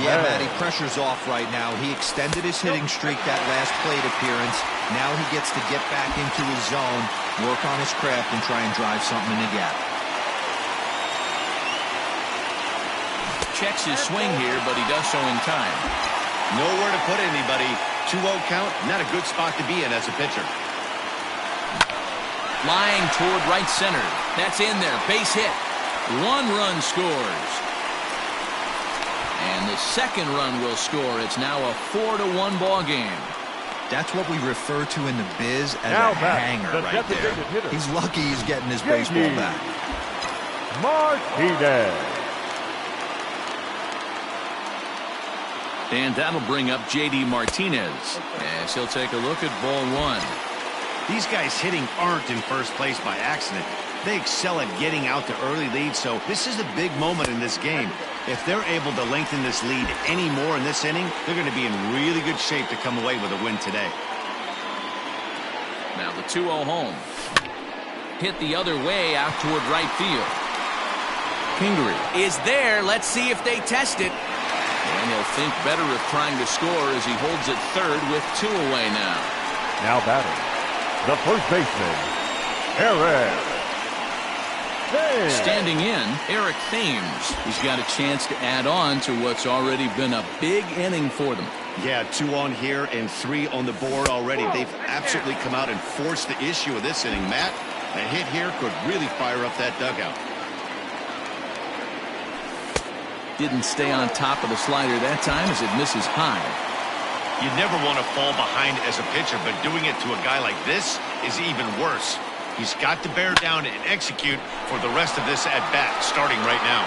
Yeah, Matty, pressure's off right now. He extended his hitting streak that last plate appearance. Now he gets to get back into his zone, work on his craft, and try and drive something in the gap. Checks his swing here, but he does so in time. Nowhere to put anybody. 2-0 count, not a good spot to be in as a pitcher. Flying toward right center. That's in there. Base hit. 1 run scores. And the second run will score. It's now a 4-1 ball game. That's what we refer to in the biz as a hanger right there. He's lucky he's getting his baseball back. Martinez. And that'll bring up J.D. Martinez as he'll take a look at ball 1. These guys hitting aren't in first place by accident. They excel at getting out to early leads, so this is a big moment in this game. If they're able to lengthen this lead any more in this inning, they're going to be in really good shape to come away with a win today. Now the 2-0 home. Hit the other way out toward right field. Kingery is there. Let's see if they test it. And he'll think better of trying to score as he holds it third with 2 away now. Now batting, the first baseman, Eric Thames. Standing in, Eric Thames. He's got a chance to add on to what's already been a big inning for them. Yeah, 2 on here and 3 on the board already. They've absolutely come out and forced the issue of this inning. Matt, a hit here could really fire up that dugout. Didn't stay on top of the slider that time as it misses high. You never want to fall behind as a pitcher, but doing it to a guy like this is even worse. He's got to bear down and execute for the rest of this at-bat, starting right now.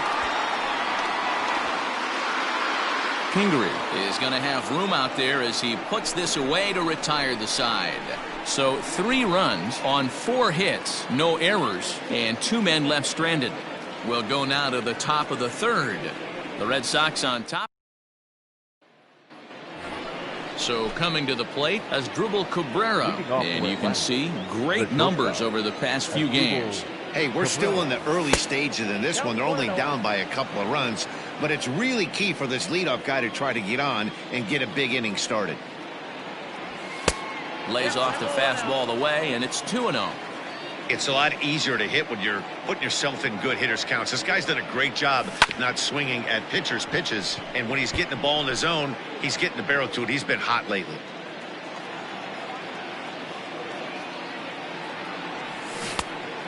Kingery is going to have room out there as he puts this away to retire the side. So 3 runs on 4 hits, no errors, and 2 men left stranded. We'll go now to the top of the third. The Red Sox on top. So coming to the plate as Dribble Cabrera. And you can see great numbers over the past few games. Hey, we're still in the early stages in this one. They're only down by a couple of runs. But it's really key for this leadoff guy to try to get on and get a big inning started. Lays off the fastball away, and it's 2-0. It's a lot easier to hit when you're putting yourself in good hitters counts. This guy's done a great job not swinging at pitchers' pitches. And when he's getting the ball in the zone, he's getting the barrel to it. He's been hot lately.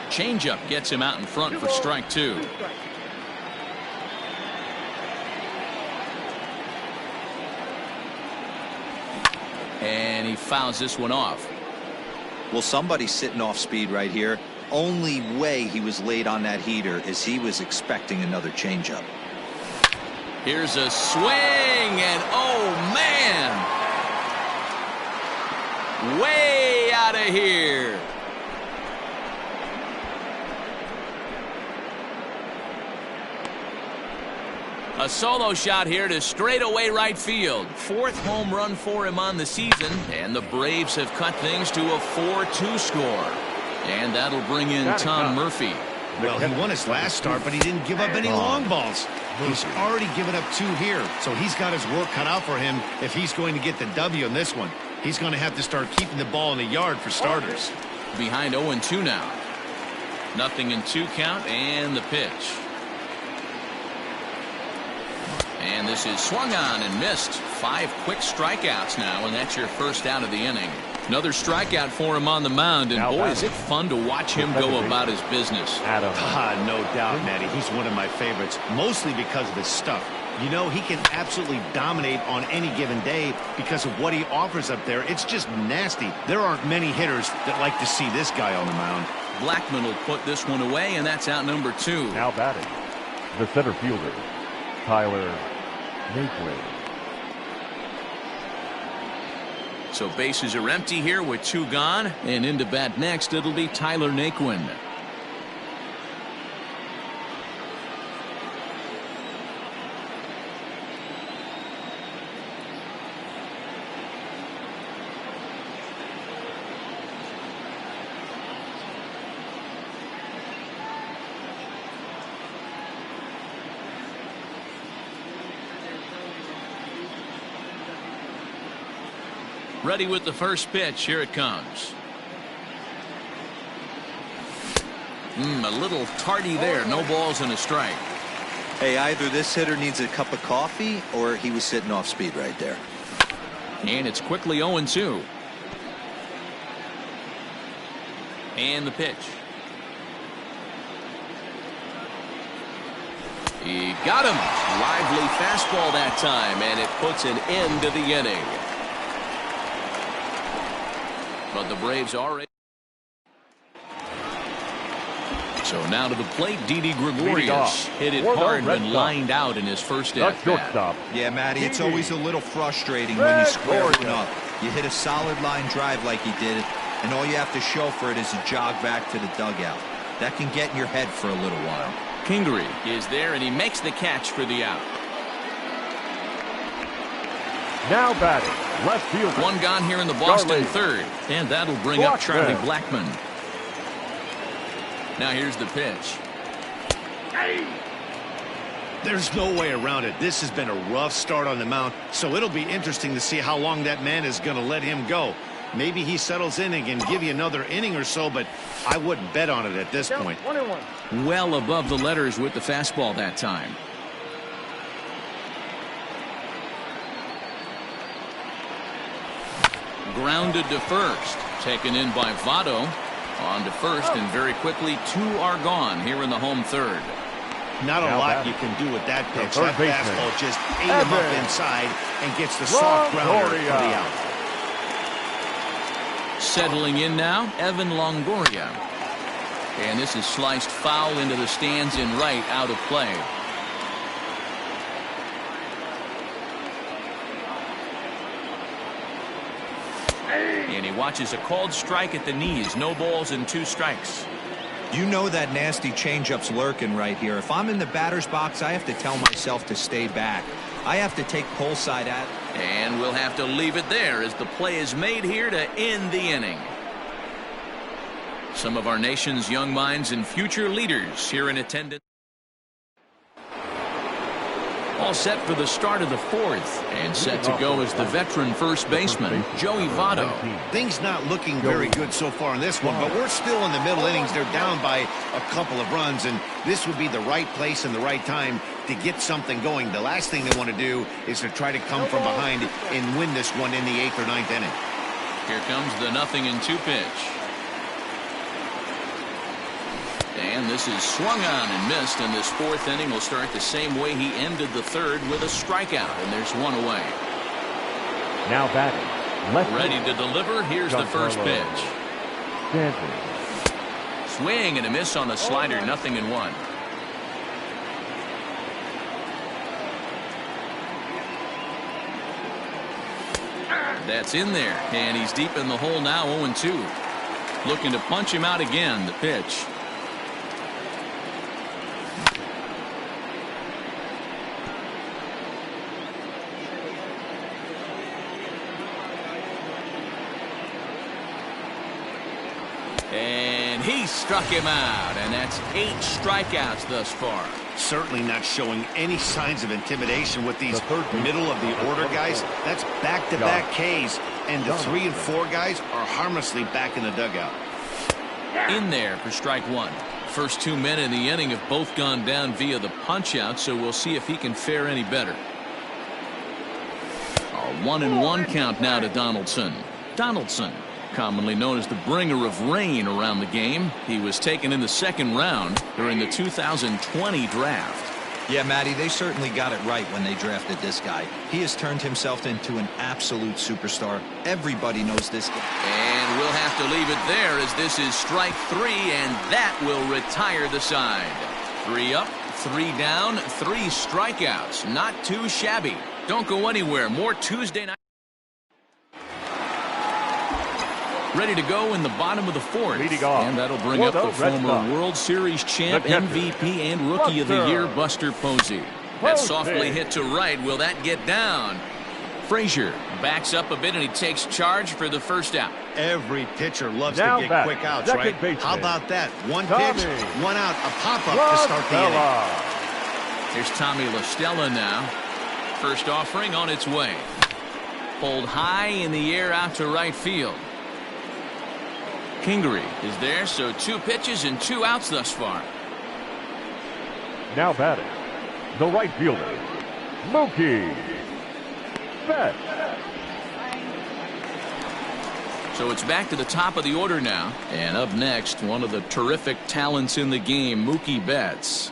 Changeup gets him out in front for strike 2. And he fouls this one off. Well, somebody's sitting off speed right here. Only way he was late on that heater is he was expecting another changeup. Here's a swing, and oh man, way out of here. A solo shot here to straightaway right field. 4th home run for him on the season, and the Braves have cut things to a 4-2 score. And that'll bring in Tom Murphy. Well, he won his last start, but he didn't give up any long balls. He's already given up 2 here, so he's got his work cut out for him if he's going to get the W in this one. He's going to have to start keeping the ball in the yard for starters. Behind 0-2 now. 0-2 count, and the pitch. And this is swung on and missed. 5 quick strikeouts now, and that's your first out of the inning. Another strikeout for him on the mound, and boy, is it fun to watch him go about his business. No doubt, Matty. He's one of my favorites, mostly because of his stuff. You know, he can absolutely dominate on any given day because of what he offers up there. It's just nasty. There aren't many hitters that like to see this guy on the mound. Blackman will put this one away, and that's out number 2. Now batting, the center fielder, Tyler Naquin. So bases are empty here with 2 gone, and into bat next it'll be Tyler Naquin. Ready with the first pitch. Here it comes. A little tardy there. No balls and a strike. Hey, either this hitter needs a cup of coffee or he was sitting off speed right there. And it's quickly 0-2. And the pitch. He got him. Lively fastball that time, and it puts an end to the inning. But the Braves are. So now to the plate, Didi Gregorius hit it hard when lined out in his first at-bat. Yeah, Matty, it's always a little frustrating when you square one up. You hit a solid line drive like he did, and all you have to show for it is a jog back to the dugout. That can get in your head for a little while. Kingery is there, and he makes the catch for the out. Now batting, left field. One gone here in the Boston third, and that'll bring up Charlie Blackmon. Now here's the pitch. There's no way around it. This has been a rough start on the mound, so it'll be interesting to see how long that man is going to let him go. Maybe he settles in and can give you another inning or so, but I wouldn't bet on it at this point. Well above the letters with the fastball that time. Grounded to first. Taken in by Votto. On to first, and very quickly 2 are gone here in the home third. Not a lot you can do with that pitch. That fastball just ate him up inside and gets the soft grounder for the out. Settling in now, Evan Longoria. And this is sliced foul into the stands in right, out of play. And he watches a called strike at the knees. No balls and 2 strikes. You know that nasty changeup's lurking right here. If I'm in the batter's box, I have to tell myself to stay back. I have to take pull side at. And we'll have to leave it there as the play is made here to end the inning. Some of our nation's young minds and future leaders here in attendance. All set for the start of the fourth, and set to go is the veteran first baseman, Joey Votto. Things not looking very good so far in this one, but we're still in the middle innings. They're down by a couple of runs, and this would be the right place and the right time to get something going. The last thing they want to do is to try to come from behind and win this one in the 8th or 9th inning. Here comes the 0-2 pitch. And this is swung on and missed, and this 4th inning will start the same way he ended the 3rd with a strikeout, and there's 1 away. Now batting, left ready to deliver. Here's the first pitch. Swing and a miss on the slider, 0-1. That's in there, and he's deep in the hole now, 0-2. Looking to punch him out again, the pitch. And he struck him out, and that's 8 strikeouts thus far. Certainly not showing any signs of intimidation with these middle of the order guys. That's back-to-back Ks, and the 3 and 4 guys are harmlessly back in the dugout. In there for strike 1. First 2 men in the inning have both gone down via the punch-out, so we'll see if he can fare any better. A 1-1 count now to Donaldson. Donaldson, commonly known as the bringer of rain around the game. He was taken in the 2nd round during the 2020 draft. Yeah, Matty, they certainly got it right when they drafted this guy. He has turned himself into an absolute superstar. Everybody knows this guy. And we'll have to leave it there as this is strike 3, and that will retire the side. 3 up, 3 down, 3 strikeouts. Not too shabby. Don't go anywhere. More Tuesday night. Ready to go in the bottom of the 4th. And that'll bring up the former World Series champ, MVP, and Rookie of the Year, Buster Posey. That softly hit to right. Will that get down? Frazier backs up a bit, and he takes charge for the first out. Every pitcher loves to get quick outs, right? How about that? 1 pitch, 1 out, a pop-up to start the inning. Here's Tommy La Stella now. First offering on its way. Pulled high in the air out to right field. Kingery is there, so 2 pitches and 2 outs thus far. Now batting, the right fielder, Mookie Betts. So it's back to the top of the order now. And up next, one of the terrific talents in the game, Mookie Betts.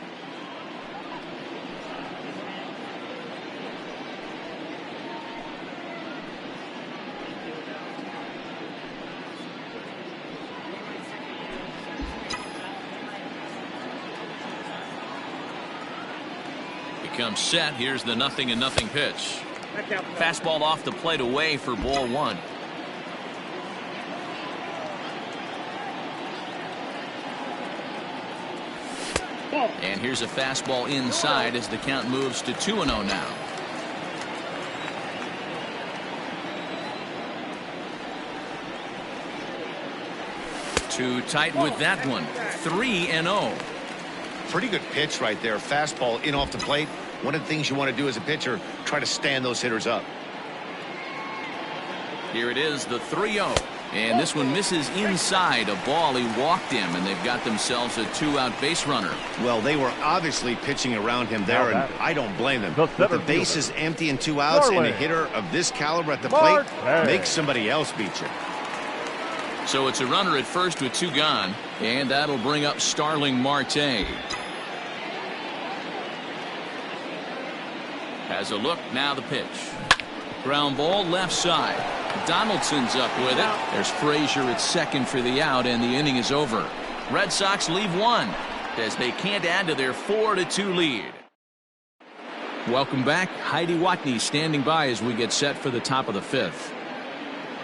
Comes set. Here's the 0-0 pitch. Fastball off the plate away for ball 1. And here's a fastball inside as the count moves to 2-0 now. Too tight with that one. 3-0. Pretty good pitch right there. Fastball in off the plate. One of the things you want to do as a pitcher, try to stand those hitters up. Here it is, the 3-0. And this one misses inside. A ball he walked him, and they've got themselves a 2-out base runner. Well, they were obviously pitching around him there, and I don't blame them. With the bases empty and 2 outs, and a hitter of this caliber at the plate makes somebody else beat you. So it's a runner at first with 2 gone, and that'll bring up Starling Marte. Has a look, now the pitch. Ground ball left side. Donaldson's up with it. There's Frazier at second for the out, and the inning is over. Red Sox leave 1 as they can't add to their 4-2 lead. Welcome back. Heidi Watney standing by as we get set for the top of the 5th.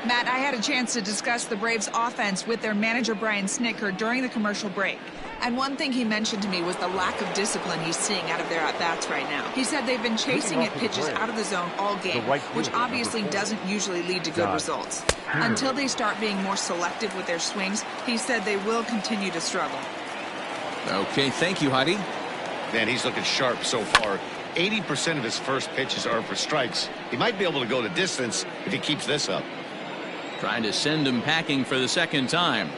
Matt, I had a chance to discuss the Braves' offense with their manager Brian Snitker during the commercial break. And one thing he mentioned to me was the lack of discipline he's seeing out of their at-bats right now. He said they've been chasing at pitches out of the zone all game, which obviously doesn't usually lead to good results. Until they start being more selective with their swings, he said they will continue to struggle. Okay, thank you, Heidi. Man, he's looking sharp so far. 80% of his first pitches are for strikes. He might be able to go the distance if he keeps this up. Trying to send him packing for the 2nd time.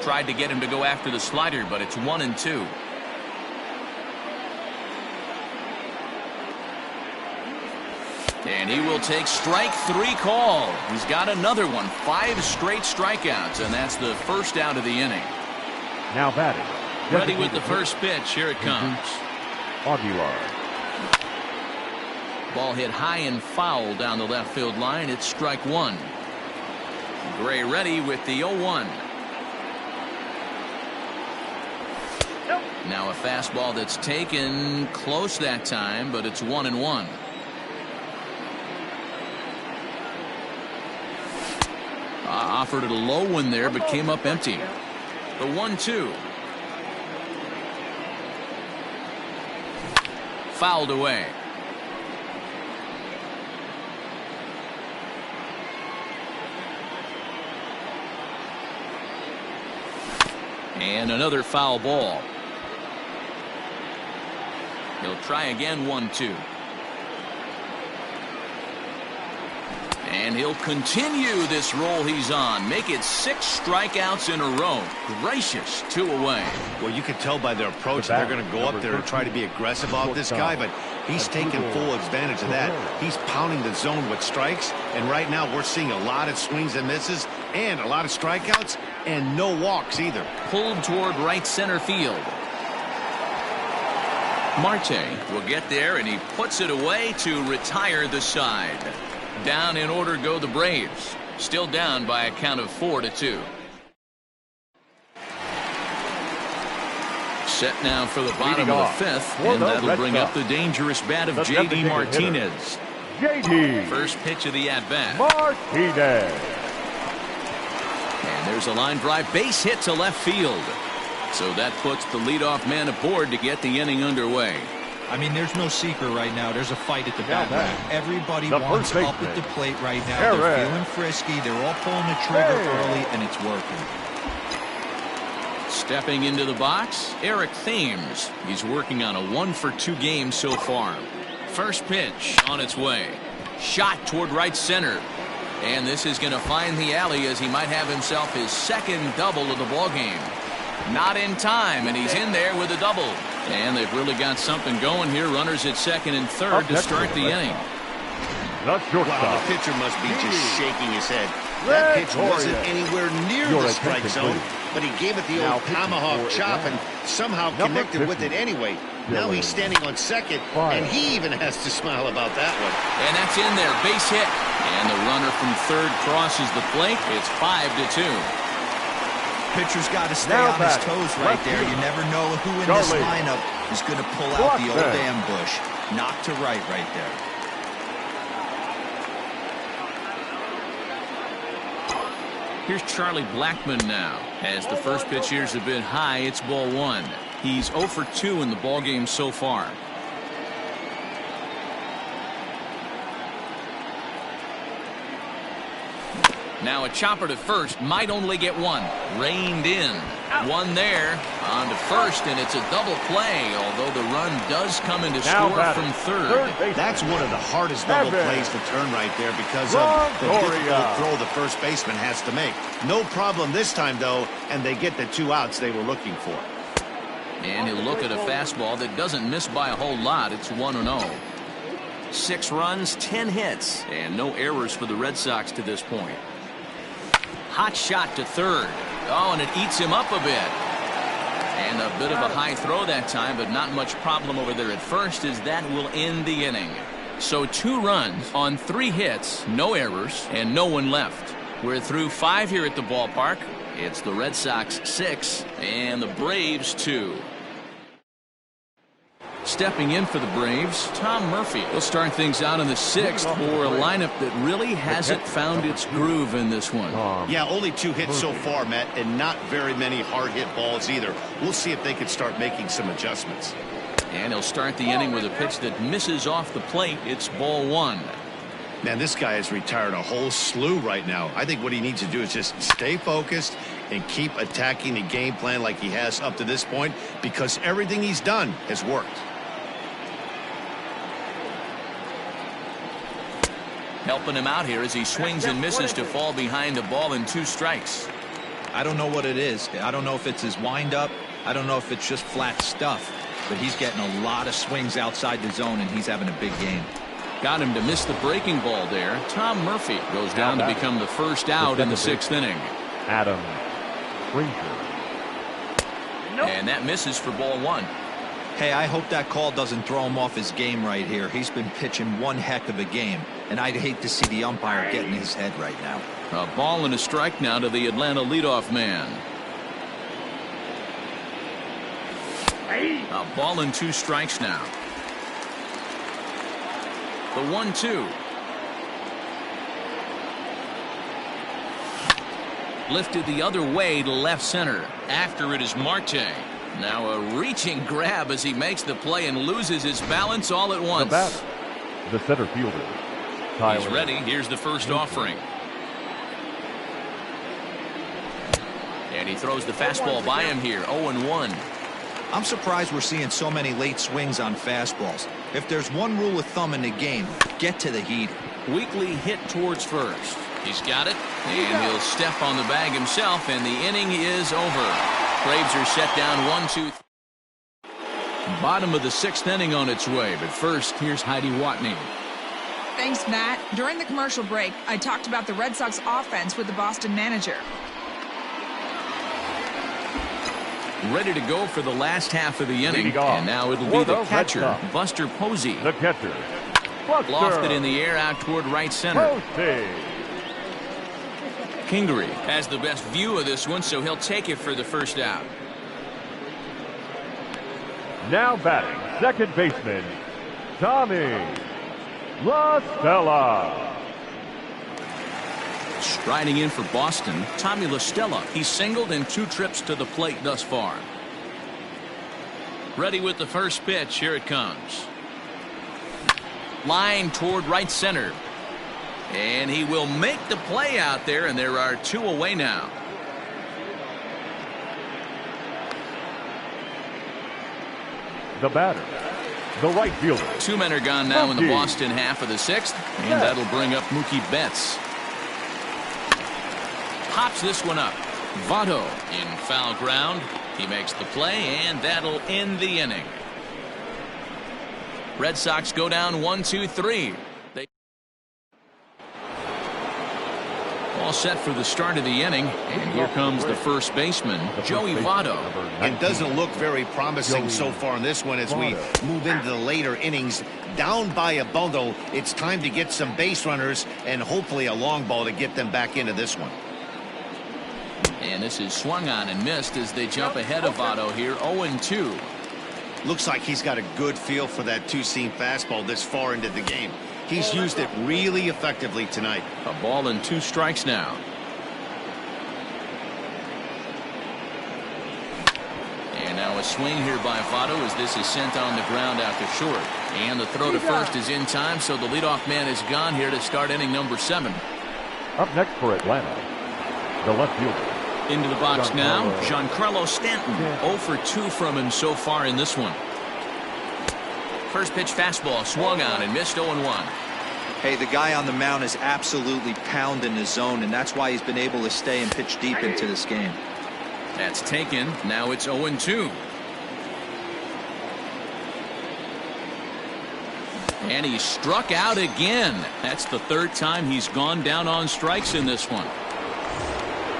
Tried to get him to go after the slider, but it's 1-2. And he will take strike 3 call. He's got another one. 5 straight strikeouts, and that's the first out of the inning. Now batting. Ready with the first pitch. Here it comes. Aguilar. Ball hit high and foul down the left field line. It's strike 1. Gray ready with the 0-1. Now a fastball that's taken close that time, but it's 1-1. Offered it a low one there, but came up empty. The 1-2. Fouled away. And another foul ball. He'll try again. 1-2. And he'll continue this roll he's on. Make it 6 strikeouts in a row. Gracious, 2 away. Well, you can tell by their approach that they're going to go up there and try to be aggressive off this guy, but he's taking full advantage of that. He's pounding the zone with strikes, and right now we're seeing a lot of swings and misses and a lot of strikeouts and no walks either. Pulled toward right center field. Marte will get there, and he puts it away to retire the side. Down in order go the Braves. Still down by a count of 4-2. Set now for the bottom of the 5th, and that'll bring up the dangerous bat of J.D. Martinez. J.D. First pitch of the at-bat. Martinez. And there's a line drive base hit to left field. So that puts the leadoff man aboard to get the inning underway. I mean, there's no secret right now. There's a fight at the bat. Everybody wants up at the plate right now. They're feeling frisky. They're all pulling the trigger early, and it's working. Stepping into the box, Eric Thames. He's working on a 1-for-2 game so far. First pitch on its way. Shot toward right center. And this is going to find the alley as he might have himself his second double of the ball game. Not in time, and he's in there with a double. And they've really got something going here. Runners at second and third to start the inning. Wow, the pitcher must be just shaking his head. That pitch wasn't anywhere near the strike zone, but he gave it the old tomahawk chop and somehow connected with it anyway. Now he's standing on second, and he even has to smile about that one. And that's in there, base hit. And the runner from third crosses the plate. It's 5-2. Pitcher's got to stay on his toes right there. You never know who in this lineup is going to pull out the old ambush. Knock to right there. Here's Charlie Blackmon now. As the first pitch here's a bit high, it's ball 1. He's 0 for 2 in the ball game so far. Now a chopper to first, might only get one. Reined in. One there. On to first, and it's a double play, although the run does come into score from third. That's one of the hardest double plays to turn right there because of the difficult throw the first baseman has to make. No problem this time, though, and they get the 2 outs they were looking for. And he'll look at a fastball that doesn't miss by a whole lot. It's 1-0. 6 runs, 10 hits, and no errors for the Red Sox to this point. Hot shot to third. Oh, and it eats him up a bit. And a bit of a high throw that time, but not much problem over there at first, as that will end the inning. So 2 runs on 3 hits, no errors, and no one left. We're through 5 here at the ballpark. It's the Red Sox 6 and the Braves 2. Stepping in for the Braves, Tom Murphy will start things out in the 6th for a lineup that really hasn't found its groove in this one. Yeah, only 2 hits so far, Matt, and not very many hard hit balls either. We'll see if they can start making some adjustments. And he'll start the inning with a pitch that misses off the plate. It's ball 1. Man, this guy has retired a whole slew right now. I think what he needs to do is just stay focused and keep attacking the game plan like he has up to this point, because everything he's done has worked. Helping him out here as he swings and misses to fall behind a ball and 2 strikes. I don't know what it is. I don't know if it's his windup. I don't know if it's just flat stuff. But he's getting a lot of swings outside the zone, and he's having a big game. Got him to miss the breaking ball there. Tom Murphy goes down to become the first out in the 6th inning. Adam Frazier. And that misses for ball 1. Hey, I hope that call doesn't throw him off his game right here. He's been pitching one heck of a game, and I'd hate to see the umpire get in his head right now. A ball and a strike now to the Atlanta leadoff man. A ball and 2 strikes now. The 1-2. Lifted the other way to left center. After it is Marte. Now a reaching grab as he makes the play and loses his balance all at once. The center fielder, Tyler. He's ready. Here's the first offering. And he throws the fastball by him here. 0-1. I'm surprised we're seeing so many late swings on fastballs. If there's one rule of thumb in the game, get to the heater. Weekly hit towards first. He's got it, and he'll step on the bag himself, and the inning is over. Braves are set down 1-2. Bottom of the 6th inning on its way, but first, here's Heidi Watney. Thanks, Matt. During the commercial break, I talked about the Red Sox offense with the Boston manager. Ready to go for the last half of the inning, and now it'll be the catcher, Buster Posey. The catcher, Buster. Lofted in the air out toward right center. Posey. Kingery has the best view of this one, so he'll take it for the first out. Now batting, second baseman, Tommy La Stella. Striding in for Boston, Tommy La Stella. He's singled in 2 trips to the plate thus far. Ready with the first pitch. Here it comes. Line toward right center. And he will make the play out there, and there are 2 away now. The batter, the right fielder. 2 men are gone now in the Boston half of the 6th, and that'll bring up Mookie Betts. Pops this one up. Votto in foul ground. He makes the play, and that'll end the inning. Red Sox go down 1-2-3. All set for the start of the inning, and here comes the first baseman, Joey Votto. It doesn't look very promising so far in this one as we move into the later innings. Down by a bundle, it's time to get some base runners and hopefully a long ball to get them back into this one. And this is swung on and missed as they jump ahead of Votto here, 0-2. Looks like he's got a good feel for that two-seam fastball this far into the game. He's used it really effectively tonight. A ball and 2 strikes now. And now a swing here by Votto as this is sent on the ground out to short. And the throw to first is in time, so the leadoff man is gone here to start inning number 7. Up next for Atlanta, the left fielder. Into the box now, Giancarlo Stanton. 0 for 2 from him so far in this one. First pitch fastball swung on and missed 0-1. Hey, the guy on the mound is absolutely pounding the zone, and that's why he's been able to stay and pitch deep into this game. That's taken. Now it's 0-2. And he struck out again. That's the 3rd time he's gone down on strikes in this one.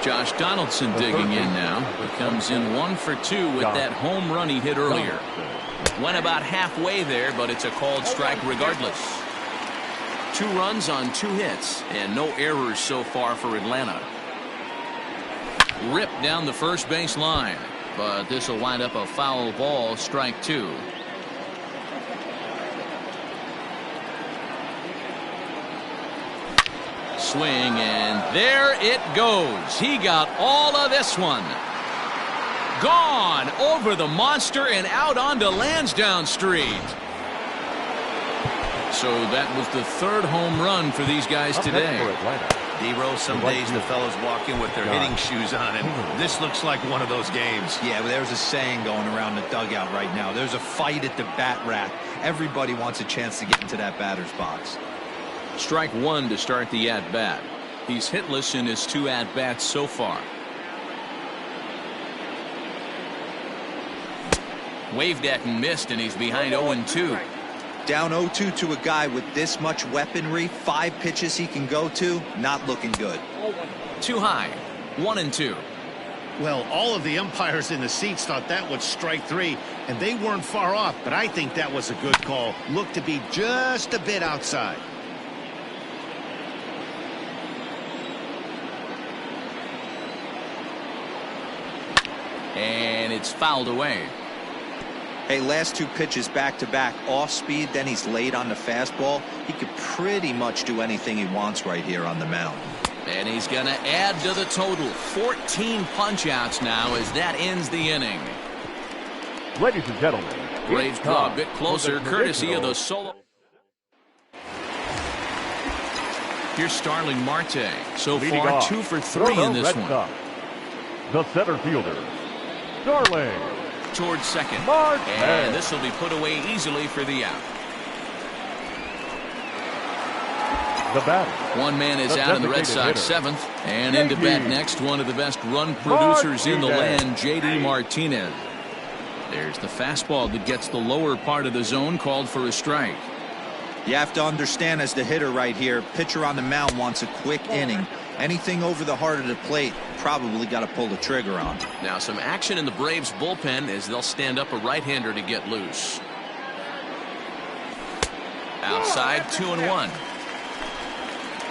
Josh Donaldson digging in now. He comes in 1 for 2 with that home run he hit earlier. Went about halfway there, but it's a called strike regardless. 2 runs on 2 hits and no errors so far for Atlanta. Ripped down the first base line, but this will wind up a foul ball, strike 2. Swing, and there it goes. He got all of this one. Gone over the monster and out onto Lansdowne Street. So that was the 3rd home run for these guys today. D-Rose, some days the fellas walk in with their hitting shoes on, and this looks like one of those games. Yeah, well, there's a saying going around the dugout right now. There's a fight at the bat rack. Everybody wants a chance to get into that batter's box. Strike 1 to start the at-bat. He's hitless in his 2 at-bats so far. Waved at and missed, and he's behind 0-2. Down 0-2 to a guy with this much weaponry, 5 pitches he can go to, not looking good. Too high, 1-2. Well, all of the umpires in the seats thought that was strike 3, and they weren't far off, but I think that was a good call. Looked to be just a bit outside. And it's fouled away. Hey, last 2 pitches back-to-back, off speed, then he's late on the fastball. He could pretty much do anything he wants right here on the mound. And he's going to add to the total. 14 punch-outs now as that ends the inning. Ladies and gentlemen, Braves draw a bit closer, courtesy of the solo. Here's Starling Marte. So far, 2 for 3 in this one. The center fielder, Starling. Towards second. Marte. And this will be put away easily for the out. The batter. 1 man is out in the Red Sox 7th. And into bat next, one of the best run producers in the land, J.D. Martinez. There's the fastball that gets the lower part of the zone, called for a strike. You have to understand, as the hitter right here, pitcher on the mound wants a quick inning. Anything over the heart of the plate, probably got to pull the trigger on. Now some action in the Braves bullpen as they'll stand up a right-hander to get loose. Outside, 2-1.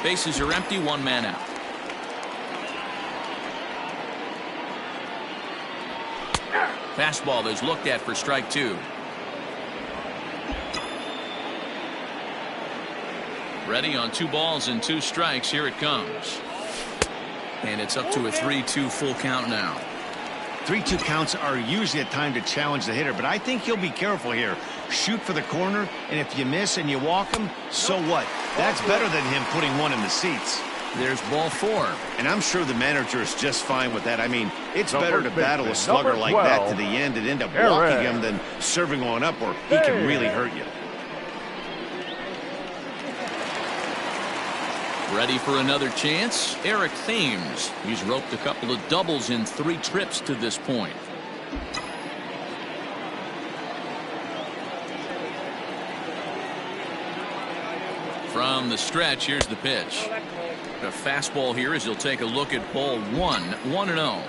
Bases are empty, 1 man out. Fastball is looked at for strike 2. Ready on 2 balls and 2 strikes. Here it comes. And it's up to a 3-2 full count now. 3-2 counts are usually a time to challenge the hitter, but I think he'll be careful here. Shoot for the corner, and if you miss and you walk him, so what? That's better than him putting one in the seats. There's ball 4. And I'm sure the manager is just fine with that. I mean, it's better to battle a slugger like that to the end and end up walking him than serving one up, or he can really hurt you. Ready for another chance? Eric Thames. He's roped a couple of doubles in 3 trips to this point. From the stretch, here's the pitch. A fastball here as he'll take a look at ball 1, 1-0.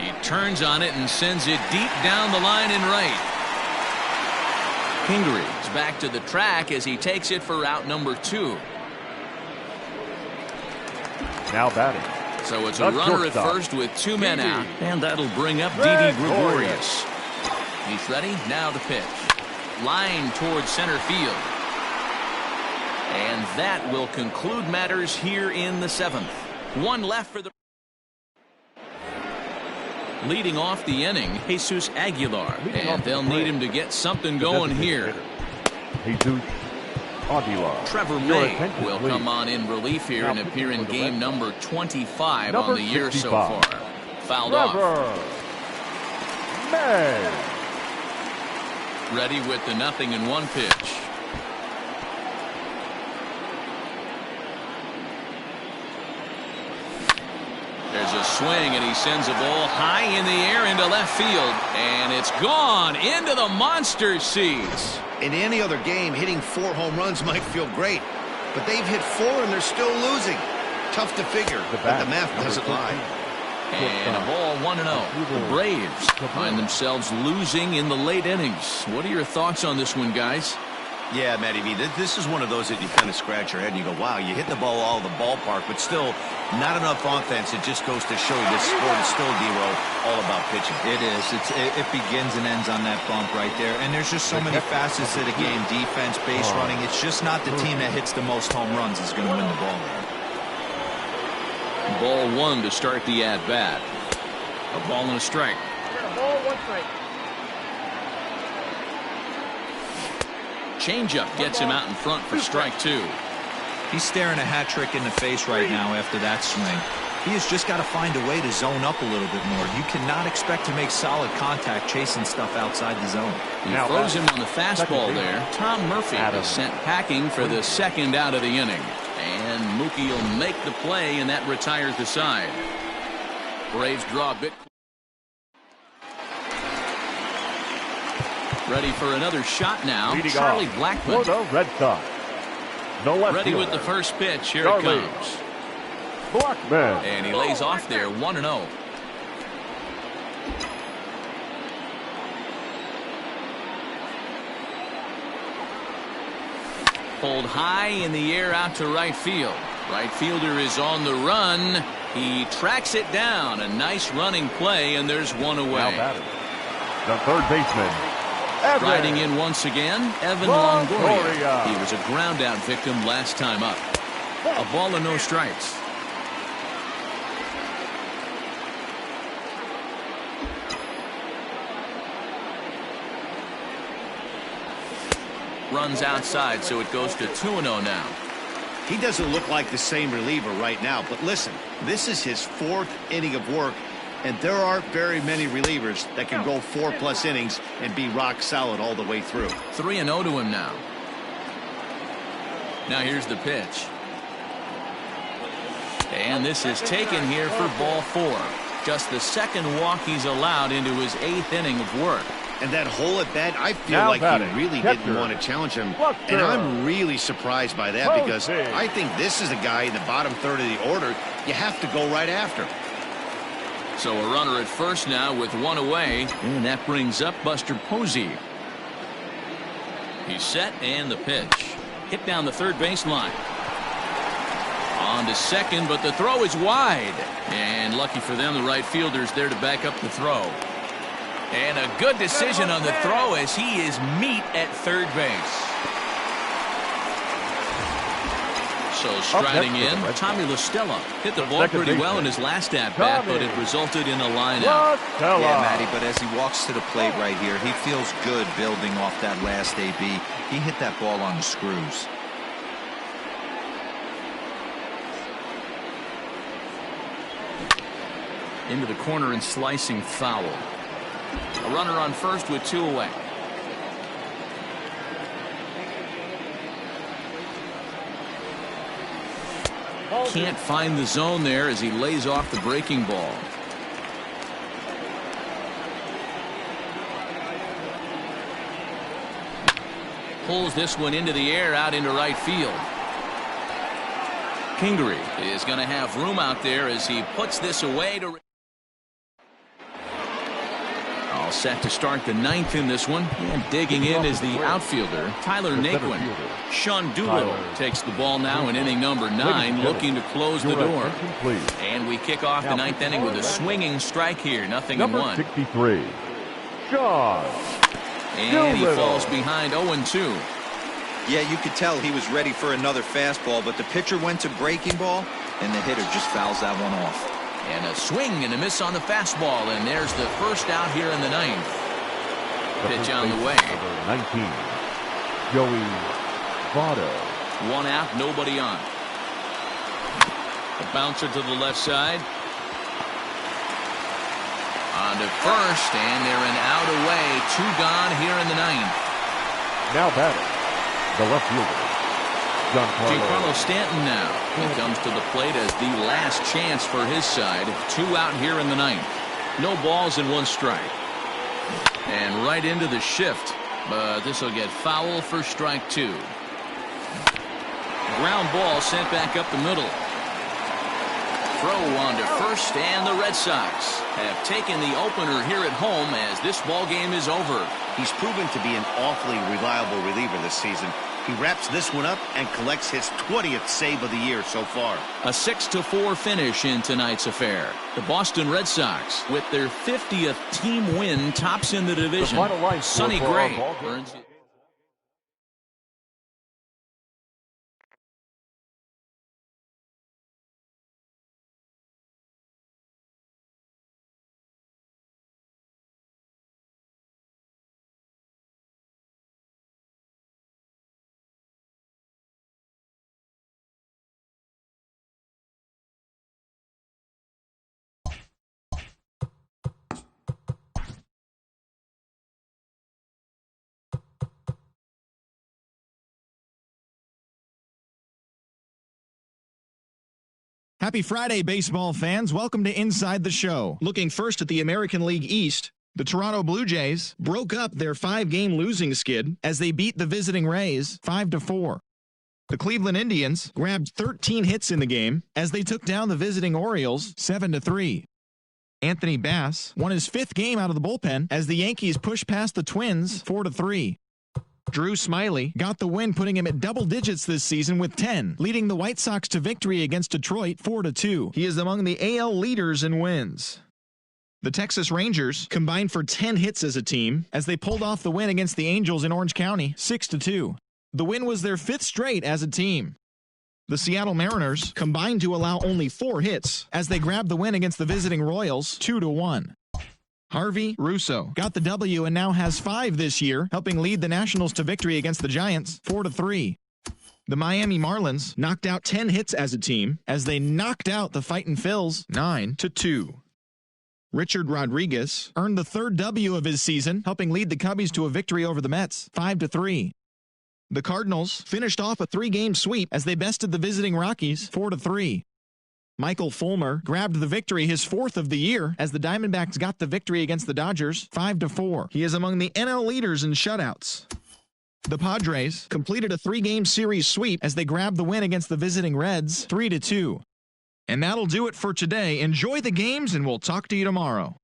He turns on it and sends it deep down the line and right. Pingree is back to the track as he takes it for out number 2. Now batting. So it's a runner at first with 2 men out. And that'll bring up Didi Gregorius. He's ready. Now the pitch. Line towards center field. And that will conclude matters here in the 7th. 1 left for the... Leading off the inning, Jesus Aguilar. And they'll need him to get something going here. Jesus Aguilar. Trevor May will come on in relief here and appear in game number 25 on the year so far. Fouled off. May. Ready with the 0-1 pitch. There's a swing, and he sends a ball high in the air into left field. And it's gone into the monster seats. In any other game, hitting 4 home runs might feel great, but they've hit 4 and they're still losing. Tough to figure, but the math doesn't lie. And a ball 1-0. The Braves find themselves losing in the late innings. What are your thoughts on this one, guys? Yeah, Matty V, this is one of those that you kind of scratch your head and you go, wow, you hit the ball all the ballpark, but still not enough offense. It just goes to show you this sport is still, D-Row, all about pitching. It is. It begins and ends on that bump right there. And there's just so many facets to the game. Defense, base running. It's just not the team that hits the most home runs is going to win the ball game. Ball 1 to start the at-bat. A ball and a strike. Ball 1 strike. Changeup gets him out in front for strike 2. He's staring a hat trick in the face right now after that swing. He has just got to find a way to zone up a little bit more. You cannot expect to make solid contact chasing stuff outside the zone. He throws him on the fastball there. Tom Murphy is sent packing for the 2nd out of the inning. And Mookie will make the play, and that retires the side. Braves draw a bit. Ready for another shot now. Charlie Blackmon. The Red Sox. No left Ready fielder. with the first pitch. Here Charlie it comes. Blackmon. And he lays off there 1-0. Pulled high in the air out to right field. Right fielder is on the run. He tracks it down. A nice running play, and there's one away. Now batting. The third baseman. Riding in once again, Evan Longoria. He was a ground out victim last time up. A ball and no strikes. Runs outside, so it goes to 2-0 now. He doesn't look like the same reliever right now, but listen, this is his 4th inning of work, and there aren't very many relievers that can go 4+ innings and be rock solid all the way through. 3-0 to him now. Now here's the pitch. And this is taken here for ball 4. Just the 2nd walk he's allowed into his 8th inning of work. And that hole at bat, I feel Now like batting. he really Catcher. didn't want to challenge him. Buster. And I'm really surprised by that because Posey. I think this is a guy in the bottom 3rd of the order you have to go right after. So a runner at first now with 1 away, and that brings up Buster Posey. He's set, and the pitch. Hit down the 3rd baseline. On to 2nd, but the throw is wide. And lucky for them, the right fielder's there to back up the throw. And a good decision on the throw as he is meat at 3rd base. So striding next in, for the Red Tommy Sox. LaStella hit the ball Second pretty well baseman, in his last at-bat, but it resulted in a line out. Yeah, Matty, but as he walks to the plate right here, he feels good building off that last AB. He hit that ball on the screws. Into the corner and slicing foul. A runner on first with 2 away. Can't find the zone there as he lays off the breaking ball. Pulls this one into the air out into right field. Kingery is going to have room out there as he puts this away to. All set to start the 9th in this one. And digging in is the outfielder, Tyler Naquin. Sean Doolittle takes the ball now in inning number 9, looking to close the door. And we kick off the 9th inning with a swinging strike here, nothing in 1. 63, Sean And he falls behind 0-2. Yeah, you could tell he was ready for another fastball, but the pitcher went to breaking ball, and the hitter just fouls that one off. And a swing and a miss on the fastball, and there's the first out here in the 9th. Pitch on the way. 19, Joey Votto. 1 out, nobody on. A bouncer to the left side. On to first, and they're an out away. 2 gone here in the 9th. Now batting, the left fielder, Giancarlo Stanton now. He comes to the plate as the last chance for his side. 2 out here in the 9th. No balls and 1 strike. And right into the shift. But this will get foul for strike 2. Ground ball sent back up the middle. Throw on to first, and the Red Sox have taken the opener here at home as this ball game is over. He's proven to be an awfully reliable reliever this season. He wraps this one up and collects his 20th save of the year so far. A 6-4 finish in tonight's affair. The Boston Red Sox, with their 50th team win, tops in the division. Sonny Gray earns it. Happy Friday, baseball fans. Welcome to Inside the Show. Looking first at the American League East, the Toronto Blue Jays broke up their 5-game losing skid as they beat the visiting Rays 5-4. The Cleveland Indians grabbed 13 hits in the game as they took down the visiting Orioles 7-3. Anthony Bass won his 5th game out of the bullpen as the Yankees pushed past the Twins 4-3. Drew Smyly got the win, putting him at double digits this season with 10, leading the White Sox to victory against Detroit 4-2. He is among the AL leaders in wins. The Texas Rangers combined for 10 hits as a team as they pulled off the win against the Angels in Orange County 6-2. The win was their 5th straight as a team. The Seattle Mariners combined to allow only 4 hits as they grabbed the win against the visiting Royals 2-1. Harvey Russo got the W and now has 5 this year, helping lead the Nationals to victory against the Giants 4-3. The Miami Marlins knocked out 10 hits as a team as they knocked out the Fightin' Phils 9-2. Richard Rodriguez earned the 3rd W of his season, helping lead the Cubbies to a victory over the Mets 5-3. The Cardinals finished off a 3-game sweep as they bested the visiting Rockies 4-3. Michael Fulmer grabbed the victory, his 4th of the year, as the Diamondbacks got the victory against the Dodgers 5-4. He is among the NL leaders in shutouts. The Padres completed a 3-game series sweep as they grabbed the win against the visiting Reds 3-2. And that'll do it for today. Enjoy the games, and we'll talk to you tomorrow.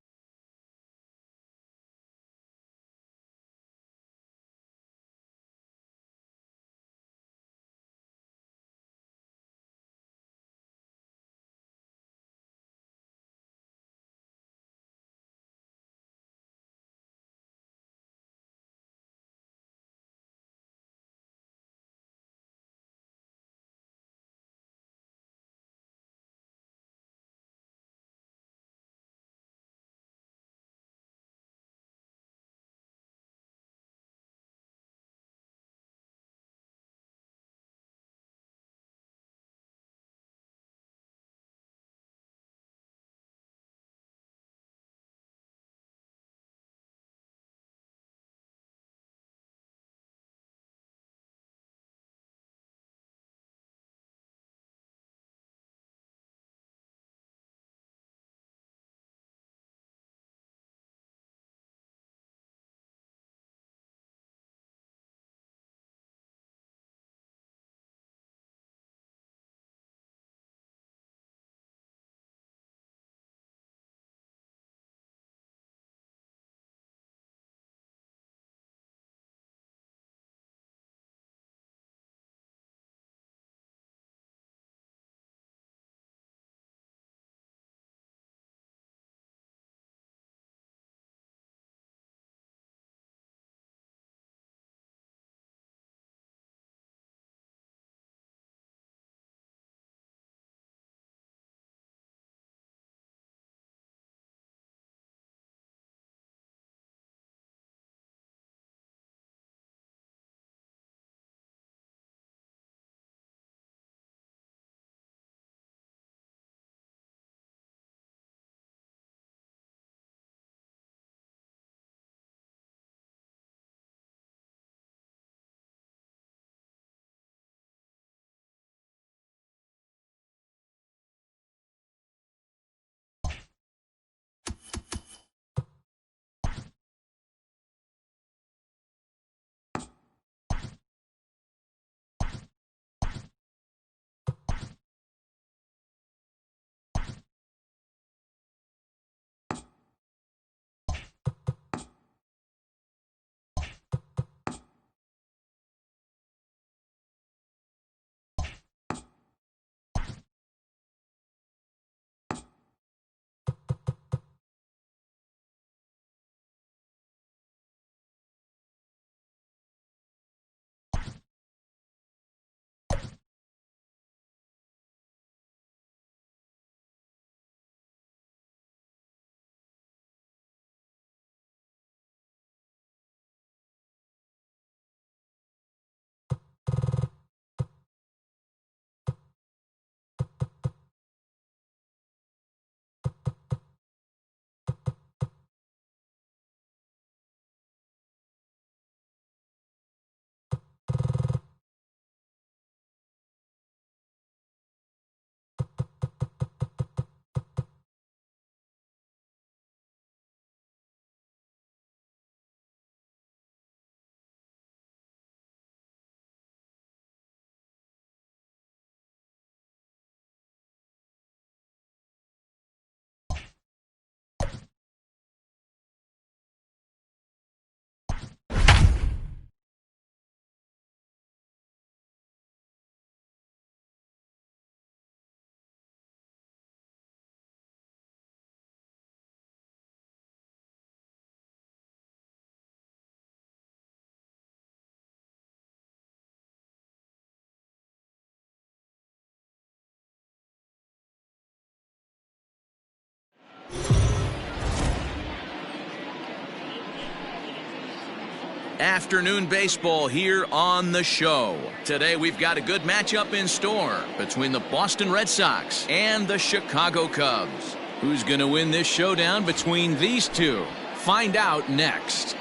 Afternoon baseball here on the show. Today we've got a good matchup in store between the Boston Red Sox and the Chicago Cubs. Who's going to win this showdown between these two? Find out next.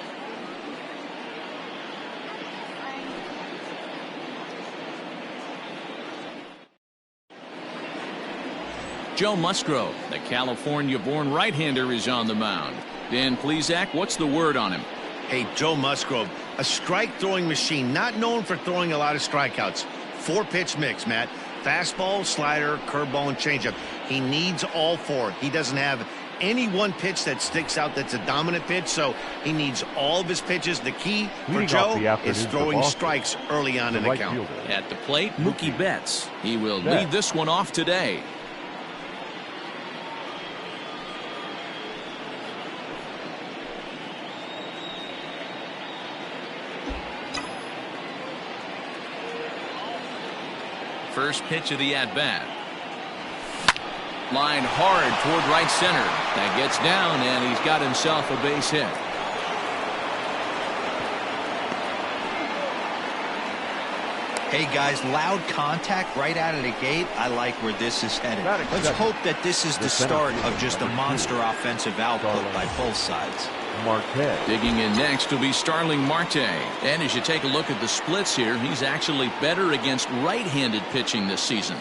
Joe Musgrove, the California-born right-hander, is on the mound. Dan Plesac, what's the word on him? Hey, Joe Musgrove, a strike-throwing machine, not known for throwing a lot of strikeouts. 4-pitch mix, Matt. Fastball, slider, curveball, and changeup. He needs all 4. He doesn't have any one pitch that sticks out that's a dominant pitch, so he needs all of his pitches. The key for Joe is throwing strikes early on in the count. At the plate, Mookie Betts. He will lead this one off today. First pitch of the at-bat. Line hard toward right center. That gets down, and he's got himself a base hit. Hey, guys, loud contact right out of the gate. I like where this is headed. Let's hope that this is the start of just a monster offensive output by both sides. Marte. Digging in next will be Starling Marte. And as you take a look at the splits here, he's actually better against right-handed pitching this season.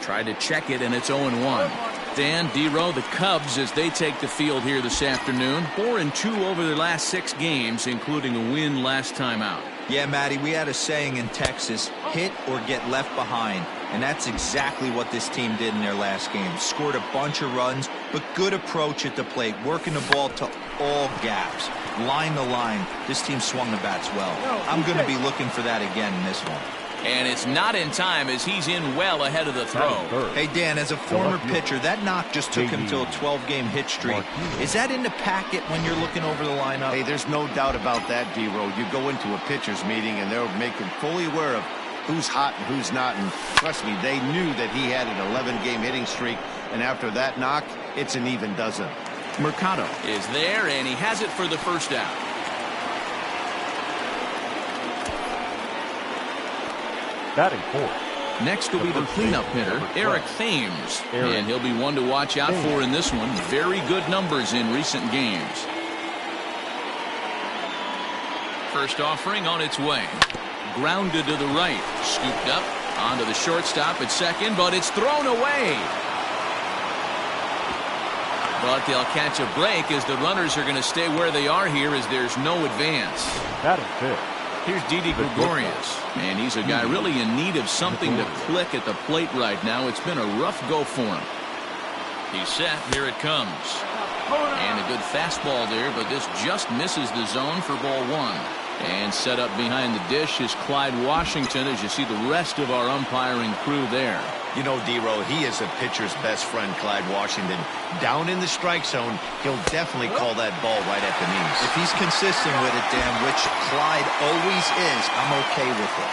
Try to check it, and it's 0-1. Dan, D-Row, the Cubs, as they take the field here this afternoon, 4-2 over their last 6 games, including a win last time out. Yeah, Matty, we had a saying in Texas, hit or get left behind. And that's exactly what this team did in their last game. Scored a bunch of runs, but good approach at the plate, working the ball to all gaps, line to line. This team swung the bats well. I'm going to be looking for that again in this one. And it's not in time as he's in well ahead of the throw. Hey, Dan, as a former pitcher, that knock just took him to a 12-game hit streak. Is that in the packet when you're looking over the lineup? Hey, there's no doubt about that, D-Row. You go into a pitcher's meeting, and they'll make him fully aware of who's hot and who's not. And trust me, they knew that he had an 11-game hitting streak. And after that knock, it's an even dozen. Mercado is there, and he has it for the first out. Batting 4th. Next will be the cleanup hitter, Eric Thames. And he'll be one to watch out for in this one. Very good numbers in recent games. First offering on its way. Grounded to the right. Scooped up onto the shortstop at second, but it's thrown away. But they'll catch a break as the runners are going to stay where they are here as there's no advance. Batting 5th. Here's Didi Gregorius, and he's a guy really in need of something to click at the plate right now. It's been a rough go for him. He's set. Here it comes. And a good fastball there, but this just misses the zone for ball 1. And set up behind the dish is Clyde Washington, as you see the rest of our umpiring crew there. You know, D-Row, he is a pitcher's best friend, Clyde Washington. Down in the strike zone, he'll definitely call that ball right at the knees. If he's consistent with it, Dan, which Clyde always is, I'm okay with it.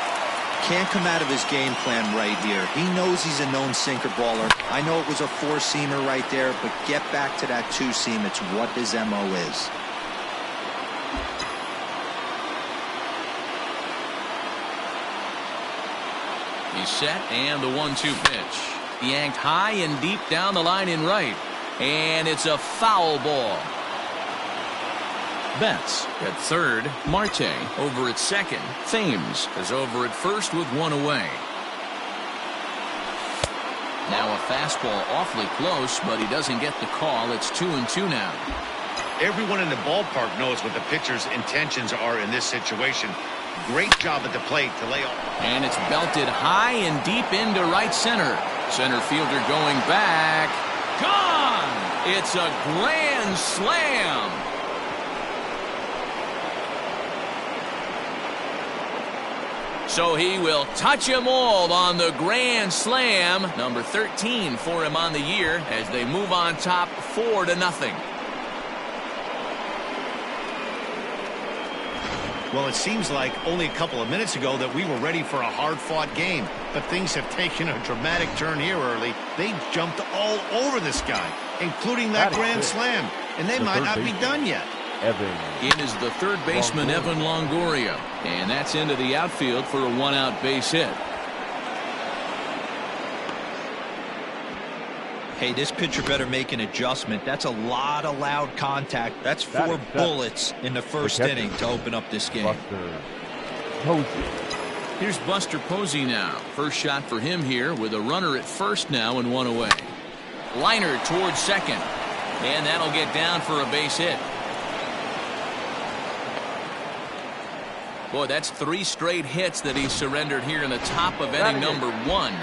Can't come out of his game plan right here. He knows he's a known sinker baller. I know it was a 4-seamer right there, but get back to that 2-seam. It's what his MO is. He's set, and the 1-2 pitch. Yanked high and deep down the line in right. And it's a foul ball. Betts at third. Marte over at second. Thames is over at first with 1 away. Now a fastball awfully close, but he doesn't get the call. It's 2-2 now. Everyone in the ballpark knows what the pitcher's intentions are in this situation. Great job at the plate to lay off. And it's belted high and deep into right center. Center fielder going back. Gone! It's a grand slam. So he will touch them all on the grand slam. Number 13 for him on the year as they move on top 4-0. Well, it seems like only a couple of minutes ago that we were ready for a hard-fought game. But things have taken a dramatic turn here early. They jumped all over this guy, including that grand slam. And they might not be done yet. Evan. In is the third baseman, Evan Longoria. And that's into the outfield for a one-out base hit. Hey, this pitcher better make an adjustment. That's a lot of loud contact. That's 4 bullets in the first inning to open up this game. Buster Posey. Here's Buster Posey now. First shot for him here with a runner at first now and 1 away. Liner towards second. And that'll get down for a base hit. Boy, that's 3 straight hits that he surrendered here in the top of inning number 1.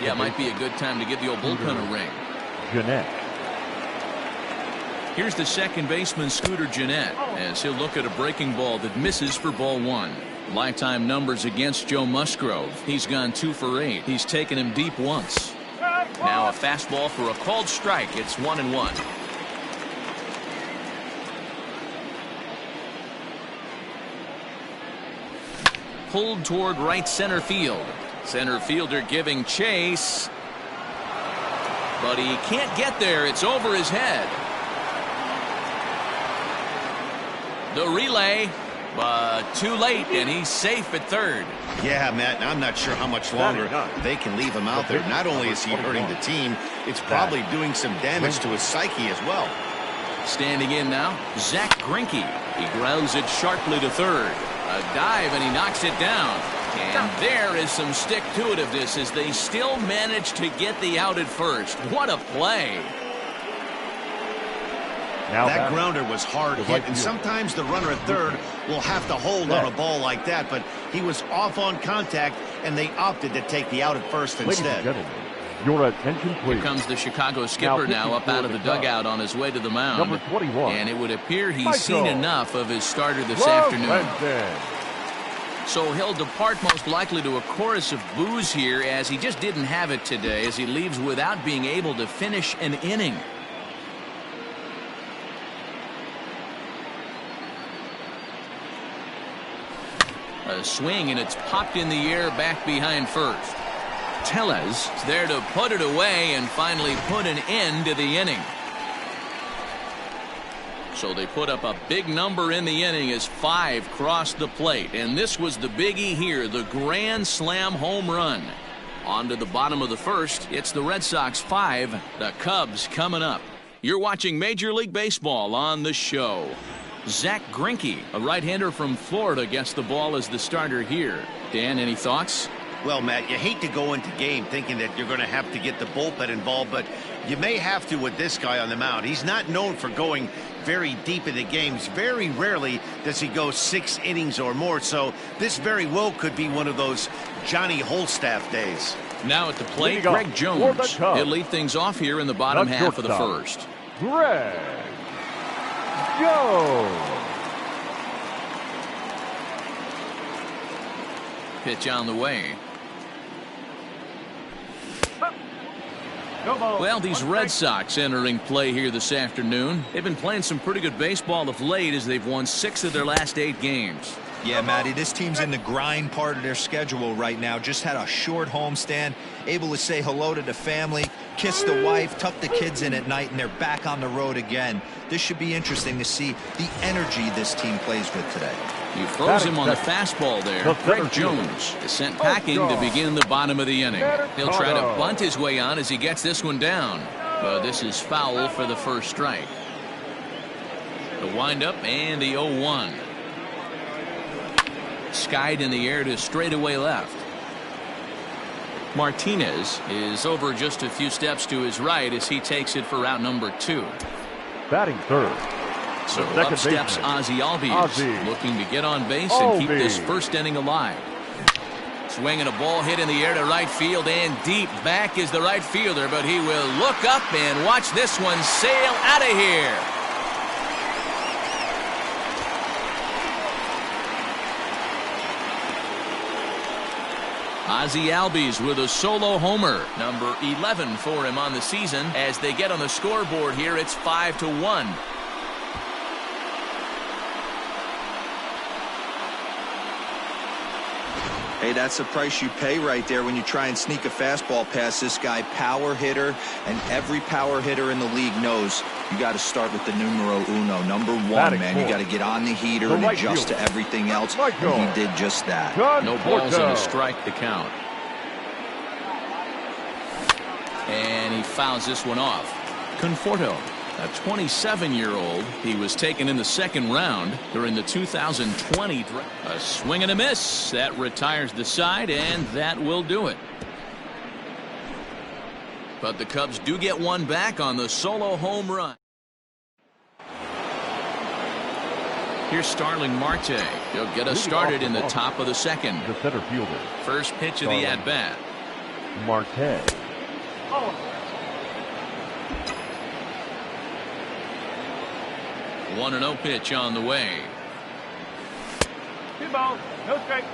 Yeah, it might be a good time to give the old bullpen a ring. Jeanette. Here's the second baseman, Scooter Jeanette, as he'll look at a breaking ball that misses for ball 1. Lifetime numbers against Joe Musgrove. He's gone 2 for 8. He's taken him deep once. Now a fastball for a called strike. It's 1-1. Pulled toward right center field. Center fielder giving chase. But he can't get there. It's over his head. The relay, but too late, and he's safe at third. Yeah, Matt, I'm not sure how much longer they can leave him out there. Not only is he hurting the team, it's probably doing some damage to his psyche as well. Standing in now, Zach Greinke. He grounds it sharply to third. A dive, and he knocks it down. And there is some stick-to-itiveness as they still manage to get the out at first. What a play. Now that grounder was hard hit, and sometimes the runner at third will have to hold on a ball like that, but he was off on contact, and they opted to take the out at first instead. Ladies and gentlemen, your attention, please. Here comes the Chicago skipper now up out of the dugout on his way to the mound. Number 21. And it would appear he's seen enough of his starter this afternoon. So he'll depart most likely to a chorus of boos here, as he just didn't have it today, as he leaves without being able to finish an inning. A swing, and it's popped in the air back behind first. Tellez is there to put it away and finally put an end to the inning. So they put up a big number in the inning as 5 crossed the plate. And this was the biggie here, the grand slam home run. On to the bottom of the first. It's the Red Sox 5, the Cubs coming up. You're watching Major League Baseball on the show. Zach Greinke, a right-hander from Florida, gets the ball as the starter here. Dan, any thoughts? Well, Matt, you hate to go into game thinking that you're going to have to get the bullpen involved, but you may have to with this guy on the mound. He's not known for going very deep in the games. Very rarely does he go 6 innings or more, so this very well could be one of those Johnny Holstaff days. Now at the plate, Greg Jones. He'll lead things off here in the bottom half of the first. Greg Jones. Pitch on the way. Well, these Red Sox entering play here this afternoon. They've been playing some pretty good baseball of late as they've won 6 of their last 8 games. Yeah, Matty, this team's in the grind part of their schedule right now. Just had a short homestand, able to say hello to the family, kiss the wife, tuck the kids in at night, and they're back on the road again. This should be interesting to see the energy this team plays with today. You froze him on the fastball there. Greg Jones is sent packing to begin the bottom of the inning. He'll try to bunt his way on as he gets this one down. But this is foul for the first strike. The windup and the 0-1. Skied in the air to straightaway left. Martinez is over just a few steps to his right as he takes it for route number 2. Batting third. So up steps Ozzie Albies, looking to get on base and keep this first inning alive. Swinging a ball hit in the air to right field and deep. Back is the right fielder, but he will look up and watch this one sail out of here. Ozzie Albies with a solo homer, number 11 for him on the season. As they get on the scoreboard here, it's 5-1. Hey, that's the price you pay right there when you try and sneak a fastball past this guy. Power hitter, and every power hitter in the league knows You got to start with the numero uno, number one, Batting man. You fourth. got to get on the heater The and right adjust fielder. to everything else. And he did just that. No balls and a strike to count. And he fouls this one off. Conforto, a 27-year-old. He was taken in the second round during the 2020 draft. A swing and a miss. That retires the side, and that will do it. But the Cubs do get one back on the solo home run. Here's Starling Marte. He'll get us started in the top of the second. The center fielder. First pitch of the at-bat. Marte. 1-0 pitch on the way. 2 balls, no strike.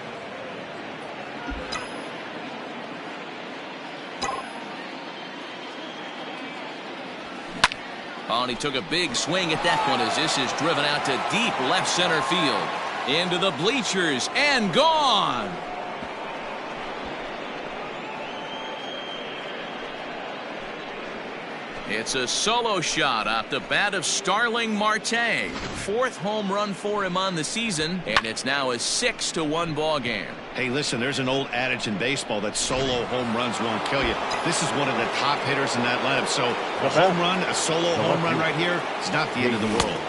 Oh, and he took a big swing at that one as this is driven out to deep left center field. Into the bleachers and gone. It's a solo shot off the bat of Starling Marte. 4th home run for him on the season, and it's now a 6-1 ball game. Hey, listen, there's an old adage in baseball that solo home runs won't kill you. This is one of the top hitters in that lineup. So a home run, a solo home run right here, it's not the end of the world.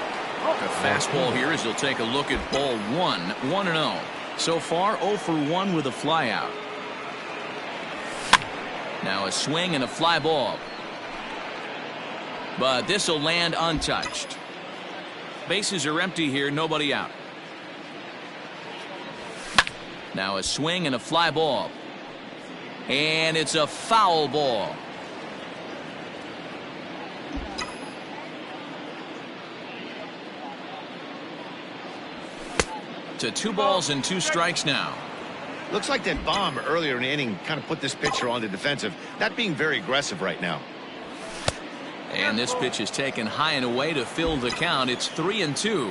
A fastball here as he'll take a look at ball 1, 1-0. So far 0 for 1 with a flyout. Now a swing and a fly ball. But this will land untouched. Bases are empty here, nobody out. Now a swing and a fly ball. And it's a foul ball. To 2 balls and 2 strikes now. Looks like that bomb earlier in the inning kind of put this pitcher on the defensive. Not being very aggressive right now. And this pitch is taken high and away to fill the count. It's 3-2.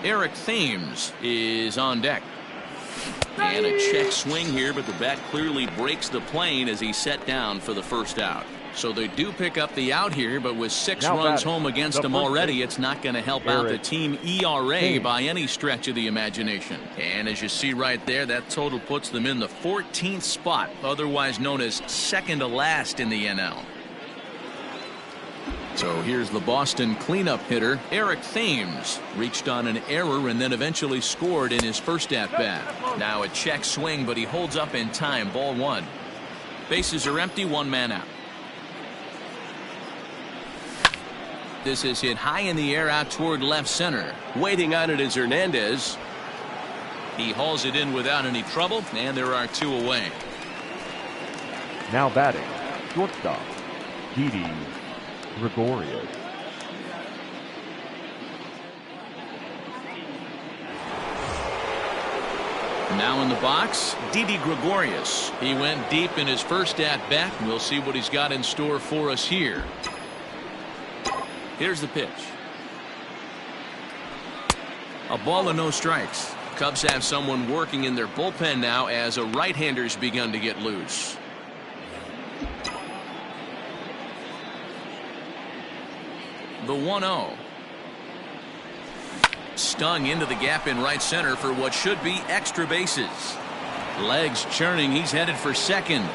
Eric Thames is on deck. And a check swing here, but the bat clearly breaks the plane as he's set down for the first out. So they do pick up the out here, but with 6 runs home against them already, it's not going to help out the team ERA by any stretch of the imagination. And as you see right there, that total puts them in the 14th spot, otherwise known as second to last in the NL. So here's the Boston cleanup hitter, Eric Thames. Reached on an error and then eventually scored in his first at-bat. Now a check swing, but he holds up in time. Ball 1. Bases are empty, 1 man out. This is hit high in the air out toward left center. Waiting on it is Hernandez. He hauls it in without any trouble, and there are 2 away. Now batting, shortstop, Didi Gregorius. Now in the box, Didi Gregorius. He went deep in his first at-bat. We'll see what he's got in store for us here. Here's the pitch. A ball and no strikes. Cubs have someone working in their bullpen now as a right-hander's begun to get loose. The 1-0. Stung into the gap in right center for what should be extra bases. Legs churning. He's headed for second.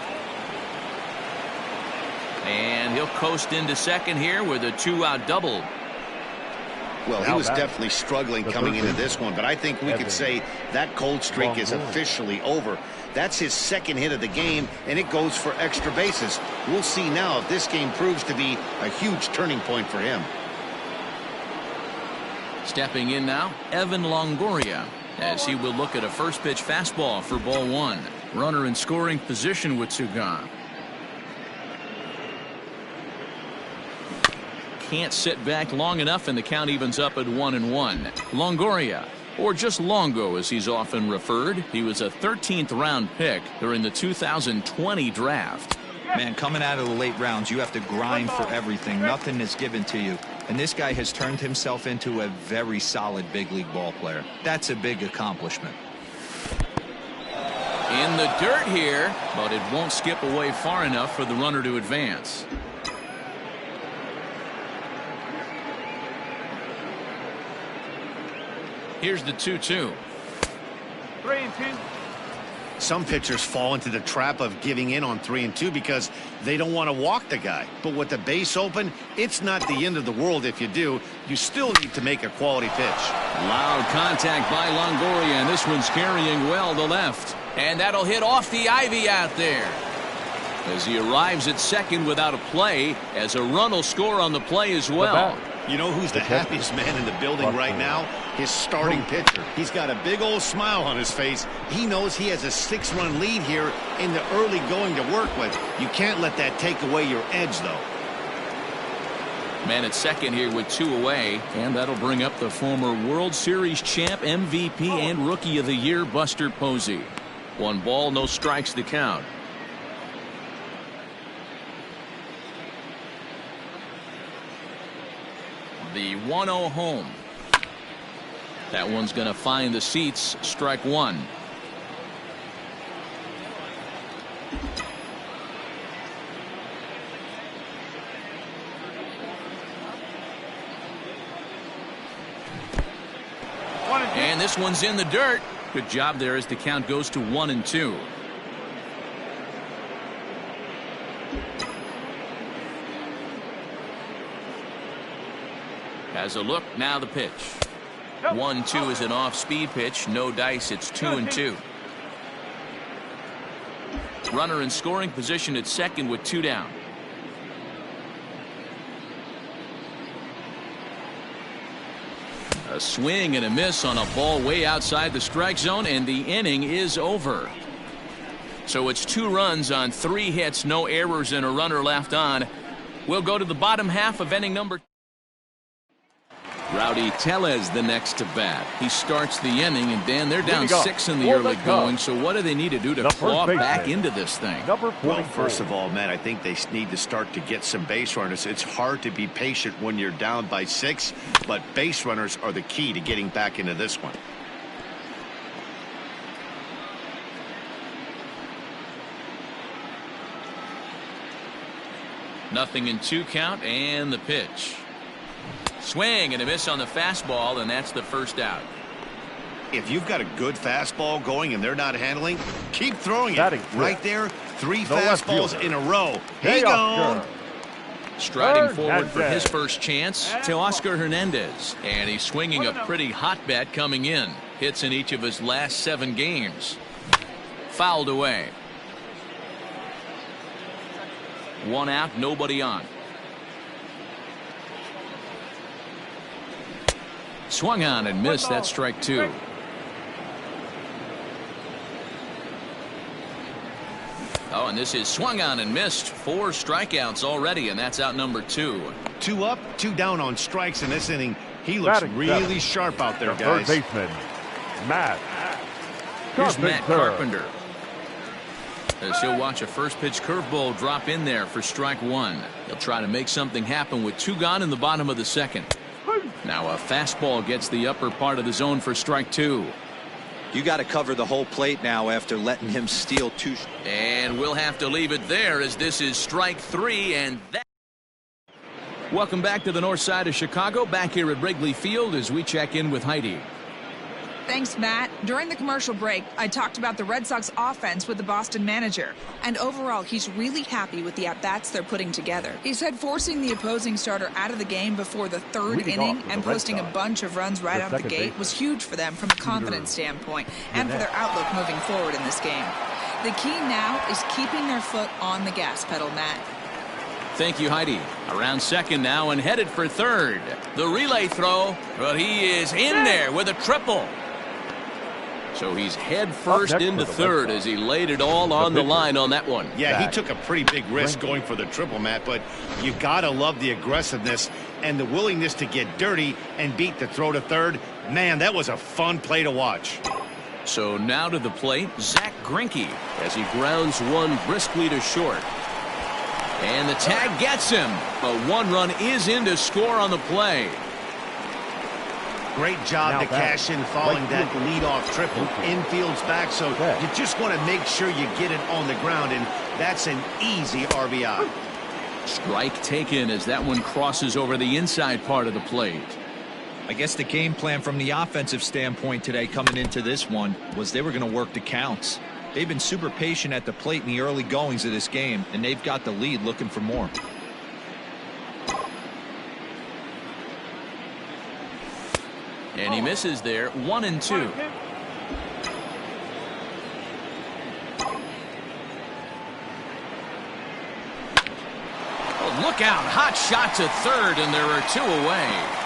And he'll coast into second here with a 2-out double. Well, he was definitely struggling coming into this one, but I think we could say that cold streak is officially over. That's his second hit of the game, and it goes for extra bases. We'll see now if this game proves to be a huge turning point for him. Stepping in now, Evan Longoria, as he will look at a first pitch fastball for ball 1. Runner in scoring position with Sugan. Can't sit back long enough, and the count evens up at 1-1. Longoria, or just Longo as he's often referred. He was a 13th round pick during the 2020 draft. Man, coming out of the late rounds, you have to grind for everything. Nothing is given to you. And this guy has turned himself into a very solid big league ball player. That's a big accomplishment. In the dirt here, but it won't skip away far enough for the runner to advance. Here's the 2-2. 3-2. Some pitchers fall into the trap of giving in on 3-2 because they don't want to walk the guy. But with the base open, it's not the end of the world if you do. You still need to make a quality pitch. Loud contact by Longoria, and this one's carrying well to left. And that'll hit off the ivy out there. As he arrives at second without a play, as a run will score on the play as well. You know who's the happiest man in the building right now? His starting pitcher. He's got a big old smile on his face. He knows he has a 6-run lead here in the early going to work with. You can't let that take away your edge, though. Man at second here with 2 away, and that'll bring up the former World Series champ, MVP, and Rookie of the Year, Buster Posey. 1 ball, no strikes to count. The 1-0 home. That one's going to find the seats. Strike 1. And this one's in the dirt. Good job there as the count goes to 1-2. Has a look, now the pitch. 1-2 is an off-speed pitch, no dice, it's 2-2. Runner in scoring position at second with 2 down. A swing and a miss on a ball way outside the strike zone, and the inning is over. So it's 2 runs on 3 hits, no errors, and a runner left on. We'll go to the bottom half of inning number 2. Rowdy Tellez the next to bat. He starts the inning, and Dan, they're down 6 in the early going. So what do they need to do to claw back into this thing? Well, first of all, Matt, I think they need to start to get some base runners. It's hard to be patient when you're down by 6, but base runners are the key to getting back into this one. Nothing in 2 count, and the pitch. Swing and a miss on the fastball, and that's the first out. If you've got a good fastball going and they're not handling, keep throwing it. Right there, 3 fastballs in a row. He gone. Striding forward for his first chance to Oscar Hernandez. And he's swinging a pretty hot bat coming in. Hits in each of his last 7 games. Fouled away. 1 out, nobody on. Swung on and missed. That's strike 2. Oh, and this is swung on and missed. 4 strikeouts already, and that's out number 2. 2 up, 2 down on strikes in this inning. He looks really sharp out there, guys. Third baseman, Matt. Here's Matt Carpenter. As he'll watch a first pitch curveball drop in there for strike 1. He'll try to make something happen with 2 gone in the bottom of the second. Now a fastball gets the upper part of the zone for strike 2. You got to cover the whole plate now after letting him steal 2. And we'll have to leave it there as this is strike 3, and that. Welcome back to the north side of Chicago, back here at Wrigley Field as we check in with Heidi. Thanks, Matt. During the commercial break, I talked about the Red Sox offense with the Boston manager. And overall, he's really happy with the at-bats they're putting together. He said forcing the opposing starter out of the game before the 3rd inning and posting a bunch of runs right out the gate was huge for them from a confidence standpoint and for their outlook moving forward in this game. The key now is keeping their foot on the gas pedal, Matt. Thank you, Heidi. Around second now and headed for third. The relay throw, but he is in there with a triple. So he's head first into third as he laid it all on the line on that one. Yeah, he took a pretty big risk going for the triple, Matt, but you got to love the aggressiveness and the willingness to get dirty and beat the throw to third. Man, that was a fun play to watch. So now to the plate, Zach Greinke as he grounds 1 briskly to short. And the tag gets him, but 1 run is in to score on the play. Great job to cash in following that leadoff triple. Infield's back, so you just want to make sure you get it on the ground, and that's an easy RBI. Strike taken as that one crosses over the inside part of the plate. I guess the game plan from the offensive standpoint today coming into this one was they were going to work the counts. They've been super patient at the plate in the early goings of this game, and they've got the lead looking for more. And he misses there, 1-2. Oh, look out, hot shot to third, and there are 2 away.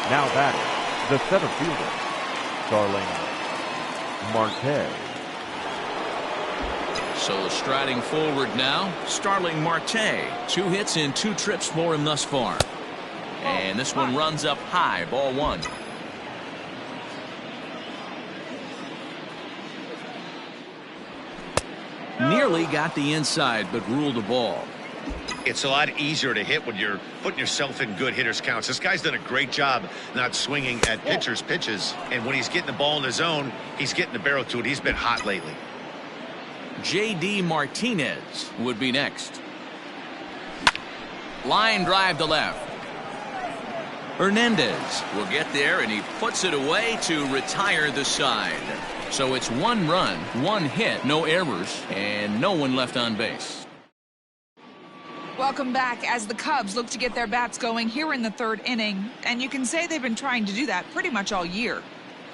Now batting, the center fielder, Starling Marte. So striding forward now, Starling Marte. 2 hits in 2 trips for him thus far. And this one runs up high, ball 1. Nearly got the inside, but ruled a ball. It's a lot easier to hit when you're putting yourself in good hitters counts. This guy's done a great job not swinging at pitchers' pitches. And when he's getting the ball in the zone, he's getting the barrel to it. He's been hot lately. J.D. Martinez would be next. Line drive to left. Hernandez will get there, and he puts it away to retire the side. So it's 1 run, 1 hit, no errors, and no one left on base. Welcome back as the Cubs look to get their bats going here in the 3rd inning. And you can say they've been trying to do that pretty much all year.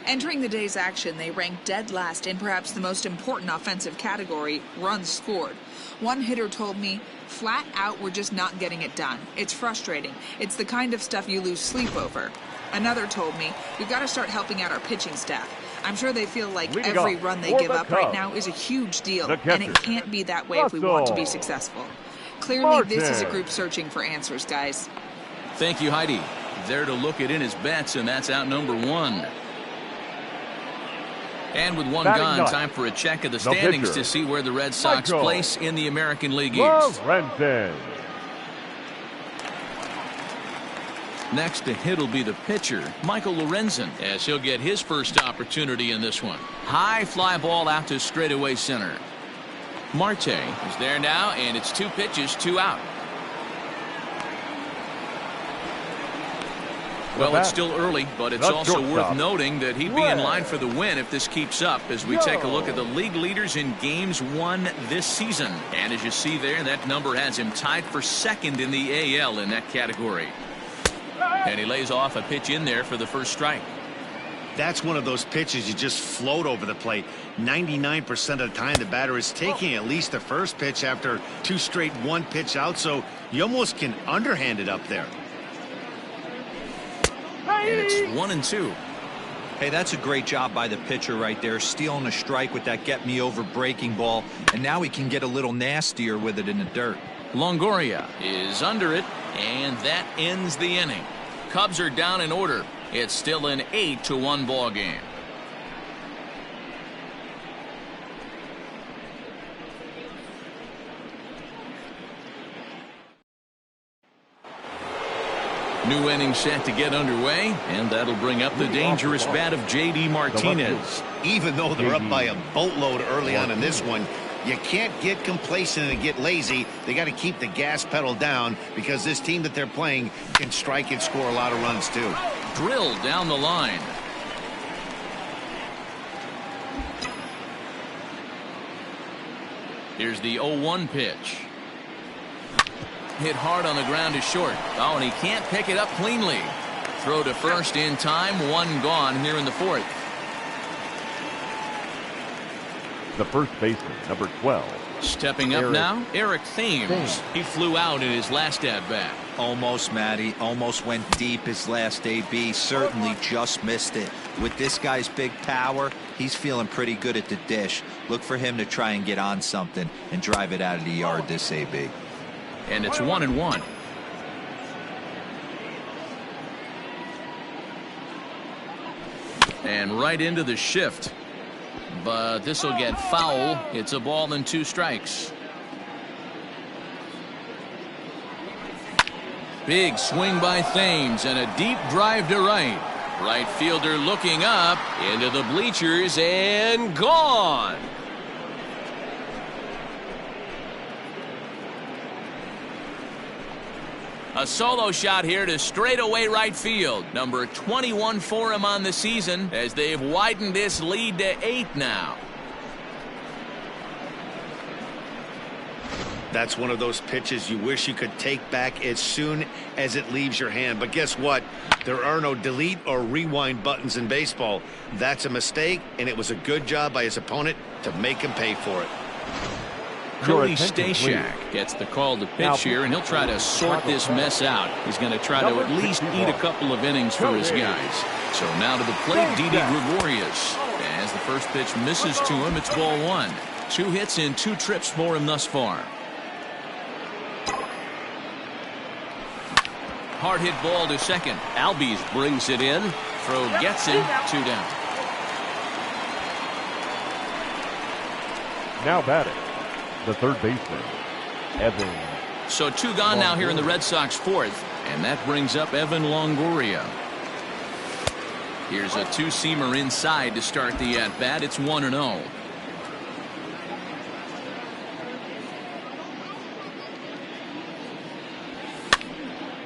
Entering the day's action, they ranked dead last in perhaps the most important offensive category, runs scored. One hitter told me, flat out, we're just not getting it done. It's frustrating. It's the kind of stuff you lose sleep over. Another told me, we've got to start helping out our pitching staff. I'm sure they feel like every run they give up right now is a huge deal, and it can't be that way if we want to be successful. Clearly, this is a group searching for answers, guys. Thank you, Heidi. There to look it in his bets, and that's out number 1. And with 1 gone, time for a check of the standings to see where the Red Sox place in the American League East. Next to hit will be the pitcher, Michael Lorenzen, as he'll get his first opportunity in this one. High fly ball out to straightaway center. Marte is there now, and it's 2 pitches, 2 out. Well, it's still early, but it's also worth noting that he'd be in line for the win if this keeps up as we take a look at the league leaders in games won this season. And as you see there, that number has him tied for 2nd in the AL in that category. And he lays off a pitch in there for the first strike. That's one of those pitches you just float over the plate. 99% of the time the batter is taking at least the first pitch after 2 straight 1-pitch out, so you almost can underhand it up there. And it's 1-2. Hey, that's a great job by the pitcher right there, stealing a strike with that get-me-over breaking ball, and now he can get a little nastier with it in the dirt. Longoria is under it, and that ends the inning. Cubs are down in order. It's still an 8-1 ball game. New inning set to get underway, and that'll bring up the dangerous bat of J.D. Martinez. Even though they're up by a boatload early on in this one, you can't get complacent and get lazy. They got to keep the gas pedal down because this team that they're playing can strike and score a lot of runs too. Drilled down the line. Here's the 0-1 pitch. Hit hard on the ground to short. Oh, and he can't pick it up cleanly. Throw to first in time. 1 gone here in the 4th. The first baseman, number 12. Stepping up now, Eric Thames. He flew out in his last at-bat. Almost, Matty. Almost went deep his last AB. Certainly just missed it. With this guy's big power, he's feeling pretty good at the dish. Look for him to try and get on something and drive it out of the yard this AB. And it's 1-1. And right into the shift. But this will get foul. It's a ball and 2 strikes. Big swing by Thames and a deep drive to right. Right fielder looking up into the bleachers and gone. A solo shot here to straightaway right field. Number 21 for him on the season as they've widened this lead to 8 now. That's one of those pitches you wish you could take back as soon as it leaves your hand. But guess what? There are no delete or rewind buttons in baseball. That's a mistake, and it was a good job by his opponent to make him pay for it. Cody Stashak gets the call to pitch here, and he'll try to sort this mess out. He's going to try to at least eat a couple of innings for his guys. So now to the plate, Didi Gregorius. As the first pitch misses to him, it's ball 1. 2 hits in 2 trips for him thus far. Hard hit ball to second. Albies brings it in. Throw gets him. 2 down. Now batting, the third baseman, Evan. So 2 gone now here in the Red Sox 4th, and that brings up Evan Longoria. Here's a 2-seamer inside to start the at-bat. It's 1-0.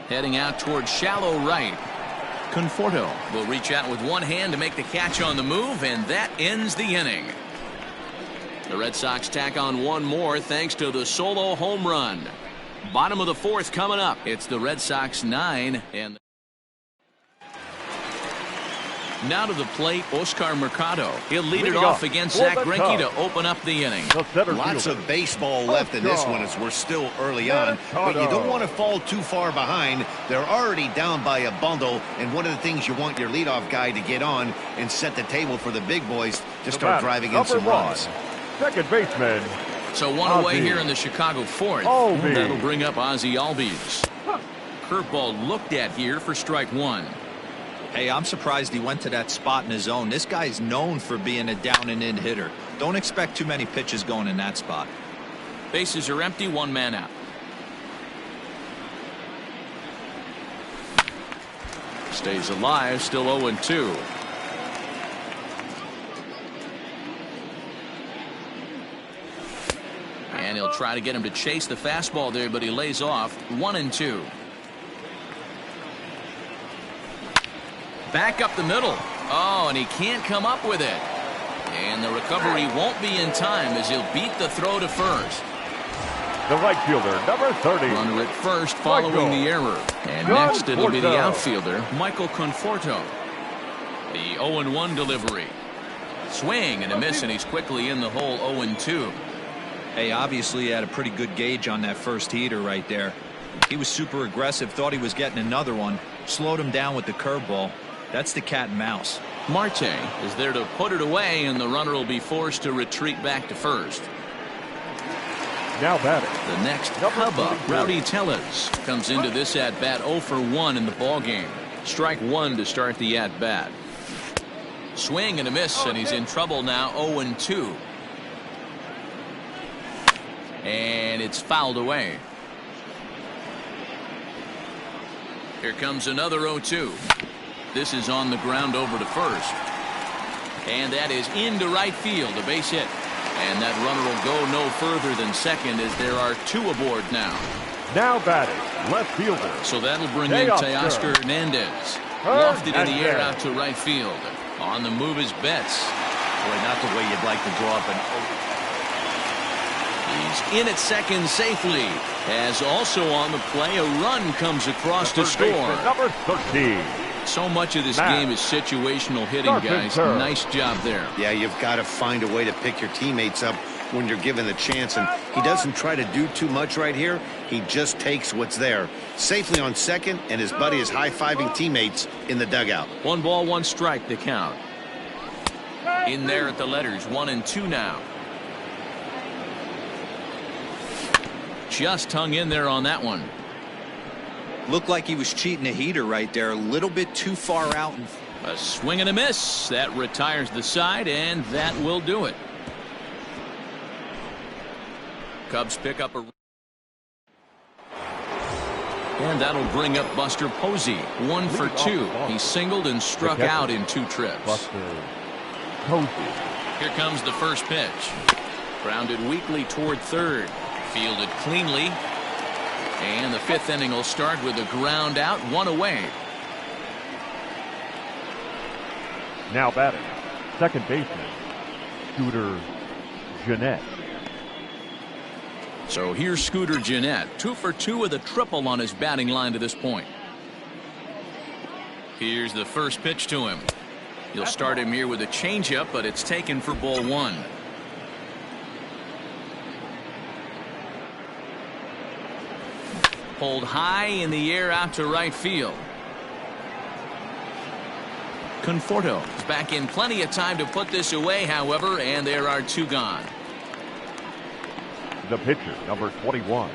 Heading out towards shallow right. Conforto will reach out with one hand to make the catch on the move, and that ends the inning. The Red Sox tack on one more thanks to the solo home run. Bottom of the 4th coming up. It's the Red Sox 9. And now to the plate, Oscar Mercado. He'll lead it off against Zach Greinke to open up the inning. Lots of baseball left in this one as we're still early on, but you don't want to fall too far behind. They're already down by a bundle, and one of the things you want your leadoff guy to get on and set the table for the big boys to start driving in some runs. Second baseman. So one away here in the Chicago 4th. That'll bring up Ozzie Albies. Curveball looked at here for strike 1. Hey, I'm surprised he went to that spot in his zone. This guy's known for being a down and in hitter. Don't expect too many pitches going in that spot. Bases are empty, 1 man out. Stays alive, still 0-2. And he'll try to get him to chase the fastball there, but he lays off. 1-2. Back up the middle. Oh, and he can't come up with it. And the recovery won't be in time as he'll beat the throw to first. The right fielder, number 30. Runner at first following the error. And next it'll be the outfielder, Michael Conforto. The 0-1 delivery. Swing and a miss, and he's quickly in the hole. 0-2. Hey, obviously he had a pretty good gauge on that first heater right there. He was super aggressive, thought he was getting another one, slowed him down with the curveball. That's the cat and mouse. Marte is there to put it away, and the runner will be forced to retreat back to first. Now batting. The next hubba, Rowdy Tellez, comes into this at-bat 0 for 1 in the ballgame. Strike 1 to start the at-bat. Swing and a miss, and he's in trouble now. 0-2. And it's fouled away. Here comes another 0-2. This is on the ground over to first. And that is into right field, a base hit. And that runner will go no further than second as there are 2 aboard now. Now batting, left fielder. So that'll bring in Teoscar Hernandez. Lofted in the air out to right field. On the move is Betts. Boy, not the way you'd like to draw up an... He's in at second safely. As also on the play, a run comes across to score. Number 13. So much of this game is situational hitting, guys. Nice job there. Yeah, you've got to find a way to pick your teammates up when you're given the chance, and he doesn't try to do too much right here. He just takes what's there. Safely on second, and his buddy is high-fiving teammates in the dugout. 1 ball, 1 strike to count. In there at the letters, 1-2 now. Just hung in there on that one. Looked like he was cheating a heater right there, a little bit too far out. A swing and a miss. That retires the side, and that will do it. Cubs pick up a... And that'll bring up Buster Posey. 1 for 2. He singled and struck out in 2 trips. Buster Posey. Here comes the first pitch. Grounded weakly toward third. Fielded cleanly. And the fifth inning will start with a ground out, one away. Now batting, second baseman, Scooter Gennett. So here's Scooter Gennett, 2 for 2 with a triple on his batting line to this point. Here's the first pitch to him. He'll start him here with a changeup, but it's taken for ball 1. Pulled high in the air out to right field. Conforto is back in plenty of time to put this away, however, and there are 2 gone. The pitcher, number 21,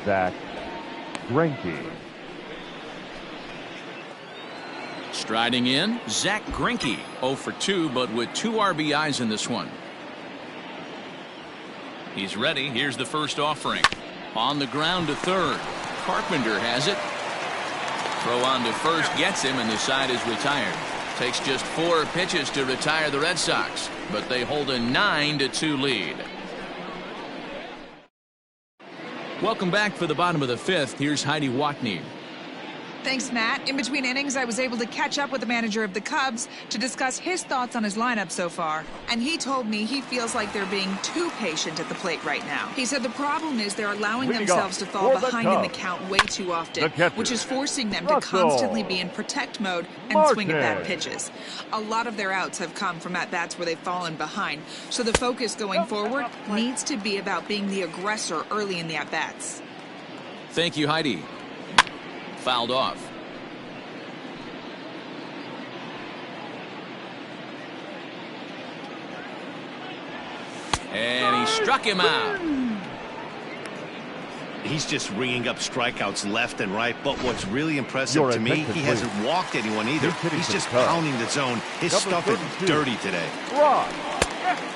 Zach Greinke. Striding in, Zach Greinke, 0 for 2, but with 2 RBIs in this one. He's ready. Here's the first offering. On the ground to third. Carpenter has it. Throw on to first gets him, and the side is retired. Takes just 4 pitches to retire the Red Sox, but they hold a 9-2 lead. Welcome back for the bottom of the 5th. Here's Heidi Watney. Thanks, Matt. In between innings, I was able to catch up with the manager of the Cubs to discuss his thoughts on his lineup so far. And he told me he feels like they're being too patient at the plate right now. He said the problem is they're allowing themselves to fall behind in the count way too often, which is forcing them to constantly be in protect mode and swing at bad pitches. A lot of their outs have come from at-bats where they've fallen behind, so the focus going forward needs to be about being the aggressor early in the at-bats. Thank you, Heidi. Fouled off. And he struck him out. He's just ringing up strikeouts left and right, but what's really impressive to me, he hasn't walked anyone either. He's just pounding the zone. His stuff is dirty today.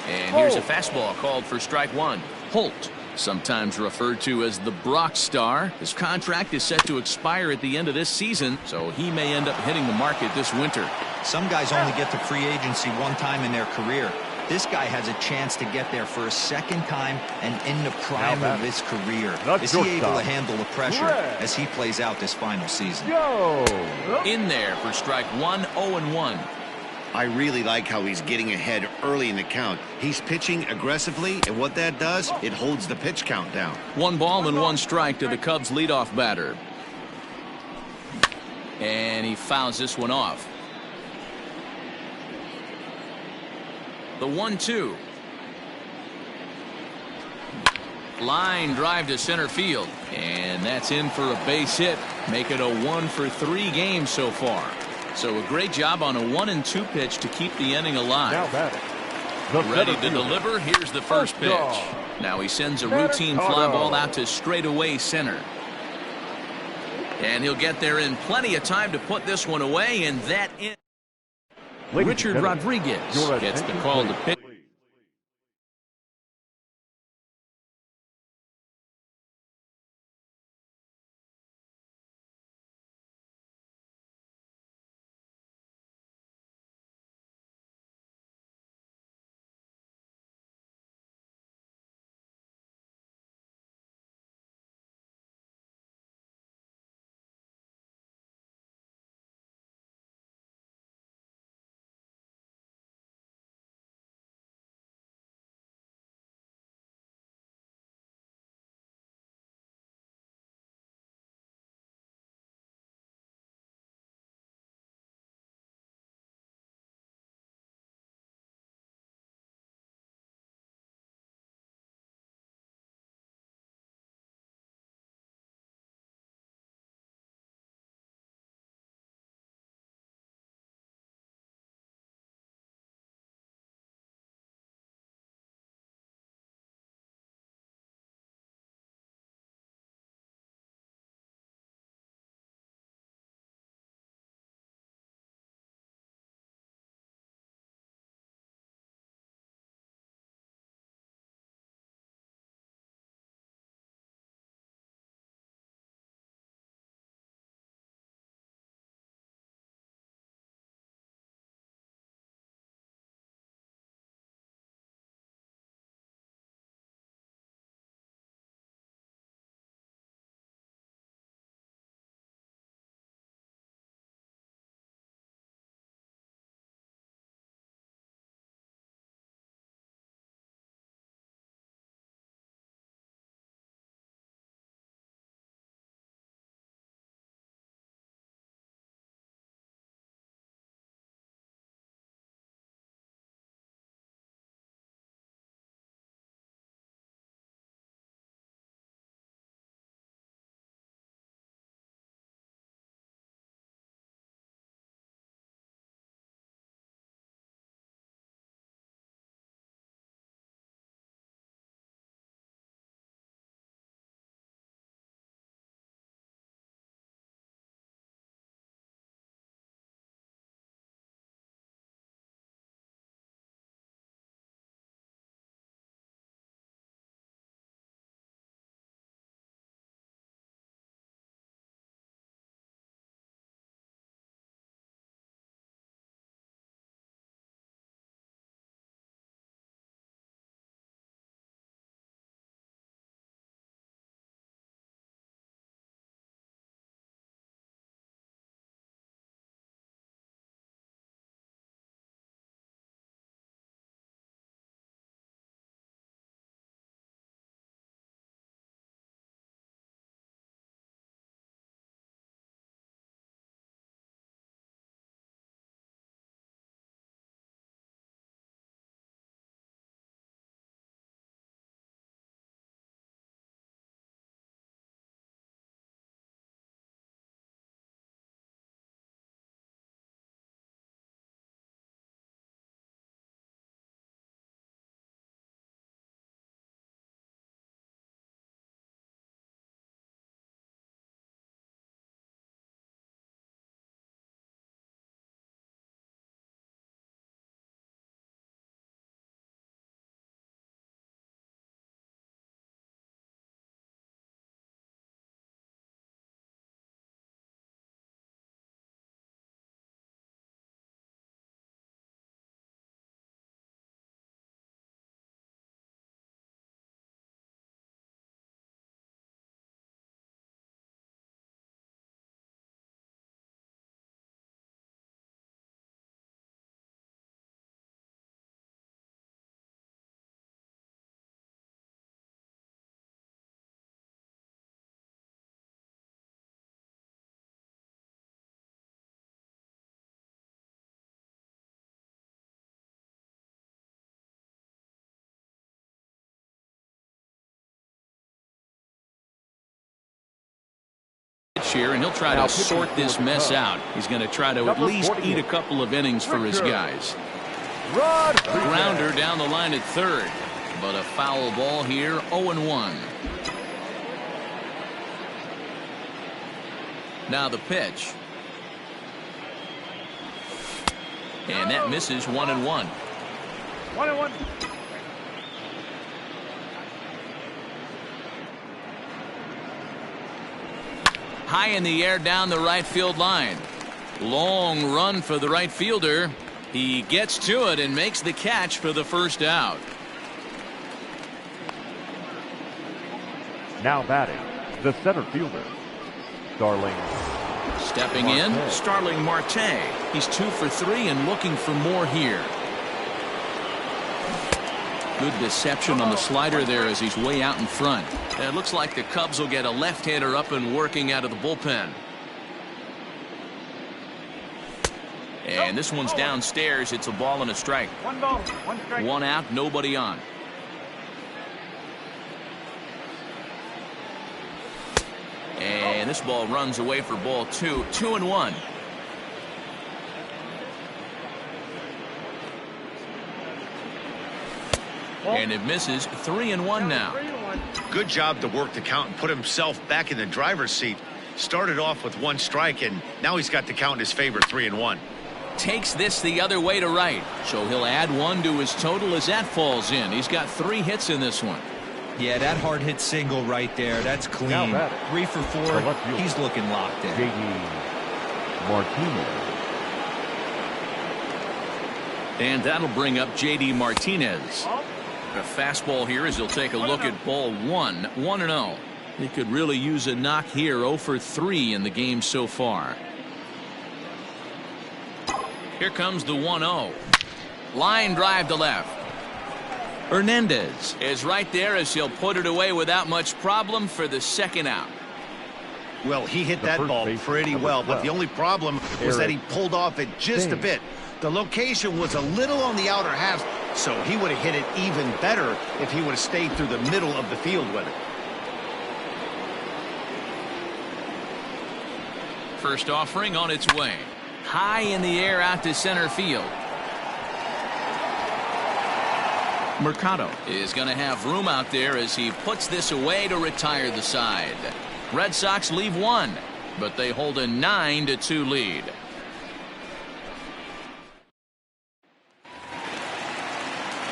And here's a fastball called for strike 1. Holt, sometimes referred to as the Brock Star. His contract is set to expire at the end of this season, so he may end up hitting the market this winter. Some guys only get to free agency one time in their career. This guy has a chance to get there for a second time and in the prime of his career. Is he able to handle the pressure as he plays out this final season? In there for strike 1, 0-1. I really like how he's getting ahead early in the count. He's pitching aggressively, and what that does, it holds the pitch count down. 1 ball and 1 strike to the Cubs leadoff batter. And he fouls this one off. The 1-2. Line drive to center field. And that's in for a base hit. Make it a 1 for 3 games so far. So a great job on a 1-2 pitch to keep the inning alive. Ready to deliver. Here's the first pitch. Now he sends a routine fly ball out to straightaway center. And he'll get there in plenty of time to put this one away, and that in. Richard Rodriguez gets the call to pitch. here, and he'll try to sort this mess out. He's going to try to at least eat a couple of innings for his guys. Grounder down the line at third, but a foul ball here, 0-1. Now the pitch. And that misses, 1-1. 1-1. High in the air down the right field line. Long run for the right fielder. He gets to it and makes the catch for the first out. Now batting, the center fielder, Starling. Stepping in, Starling Marte. He's 2 for 3 and looking for more here. Good deception on the slider there as he's way out in front. And it looks like the Cubs will get a left-hander up and working out of the bullpen. And this one's downstairs. It's a ball and a strike. 1 ball, 1 strike. 1 out, nobody on. And this ball runs away for ball 2. 2-1. And it misses. 3-1 now. 3-1. Good job to work the count and put himself back in the driver's seat. Started off with 1 strike, and now he's got the count in his favor, 3-1. Takes this the other way to right. So he'll add 1 to his total as that falls in. He's got 3 hits in this one. Yeah, that hard hit single right there. That's clean. 3 for 4. He's looking locked in. J.D. Martinez. And that'll bring up J.D. Martinez. A fastball here as he'll take a look at ball 1. 1-0. He could really use a knock here. 0 for 3 in the game so far. Here comes the 1-0. Line drive to left. Hernandez is right there as he'll put it away without much problem for the second out. Well, he hit that ball pretty well, but the only problem was that he pulled off it just a bit. The location was a little on the outer half, so he would have hit it even better if he would have stayed through the middle of the field with it. First offering on its way. High in the air out to center field. Mercado is going to have room out there as he puts this away to retire the side. Red Sox leave 1, but they hold a 9-2 lead.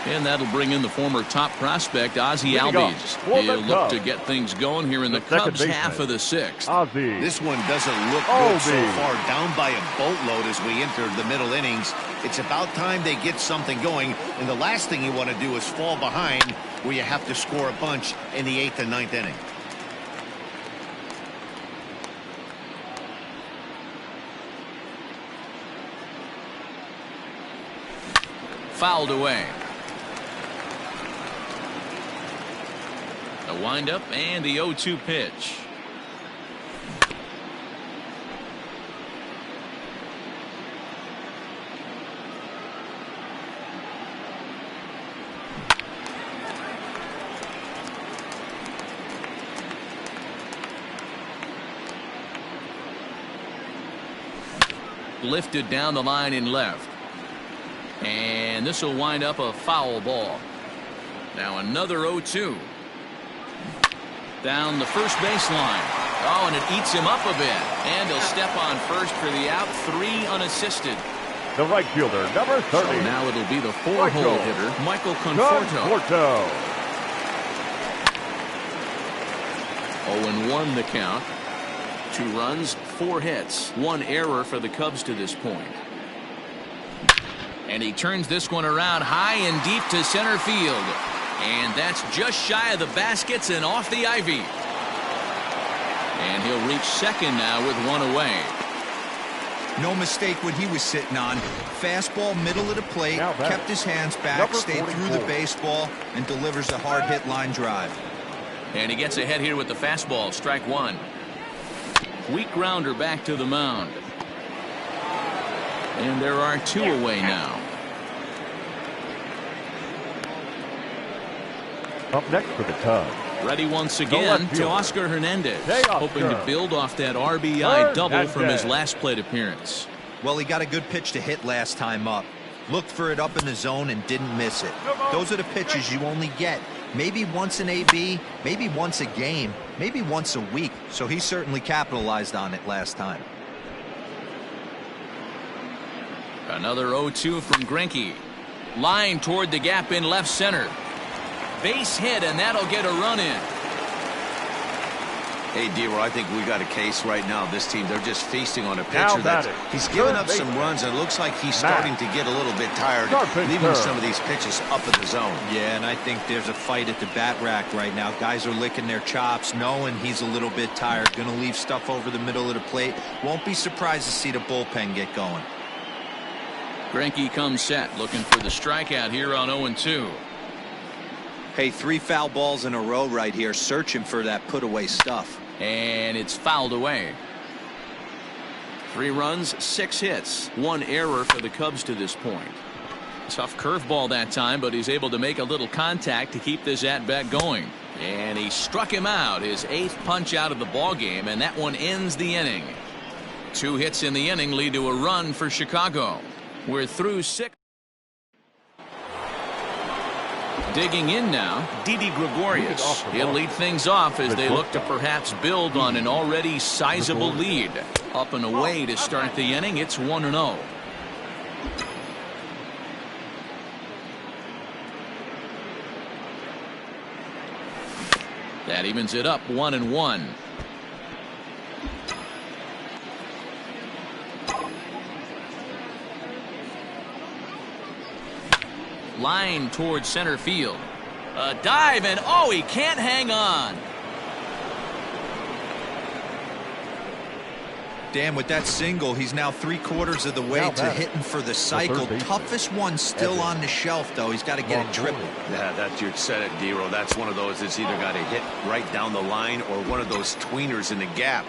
And that'll bring in the former top prospect, Ozzie Albies. He'll look to get things going here in the Cubs' half of the 6th. This one doesn't look good so far, down by a boatload as we enter the middle innings. It's about time they get something going, and the last thing you want to do is fall behind where you have to score a bunch in the 8th and 9th inning. Fouled away. The windup and the 0-2 pitch. Lifted down the line in left. And this will wind up a foul ball. Now another 0-2. Down the first baseline. Oh, and it eats him up a bit. And he'll step on first for the out. 3 unassisted. The right fielder, number 30. So now it'll be the 4-hole hitter, Michael Conforto. 0-1 the count. 2 runs, 4 hits, 1 error for the Cubs to this point. And he turns this one around high and deep to center field. And that's just shy of the baskets and off the ivy. And he'll reach second now with 1 away. No mistake what he was sitting on. Fastball, middle of the plate, kept his hands back, stayed through the baseball, and delivers a hard hit line drive. And he gets ahead here with the fastball, strike 1. Weak grounder back to the mound. And there are 2 away now. Up next for the Cubs, Ready once again to Oscar Hernandez, hoping to build off that RBI double from his last plate appearance. Well, he got a good pitch to hit last time up. Looked for it up in the zone and didn't miss it. Those are the pitches you only get maybe once in AB, maybe once a game, maybe once a week. So he certainly capitalized on it last time. Another 0-2 from Greinke. Line toward the gap in left center. Base hit, and that'll get a run in. Hey, D-Roy, I think we got a case right now. This team, they're just feasting on a pitcher that he's given up some runs, and it looks like he's starting to get a little bit tired, leaving some of these pitches up in the zone. Yeah, and I think there's a fight at the bat rack right now. Guys are licking their chops, knowing he's a little bit tired. Going to leave stuff over the middle of the plate. Won't be surprised to see the bullpen get going. Greinke comes set, looking for the strikeout here on 0-2. Hey, 3 foul balls in a row right here, searching for that put-away stuff. And it's fouled away. 3 runs, 6 hits, 1 error for the Cubs to this point. Tough curveball that time, but he's able to make a little contact to keep this at-bat going. And he struck him out, his 8th punch out of the ball game, and that one ends the inning. 2 hits in the inning lead to a run for Chicago. We're through 6. Digging in now, Didi Gregorius. He'll lead things off as they look to perhaps build on an already sizable lead. Up and away to start the inning. It's 1-0. That evens it up 1-1. Line towards center field. A dive, and oh, he can't hang on. Dan, with that single, he's now 3/4 of the way to hitting for the cycle. Toughest one still on the shelf, though. He's got to get it triple. Yeah, that's you said it, D-Roy. That's one of those that's either got to hit right down the line or one of those tweeners in the gap.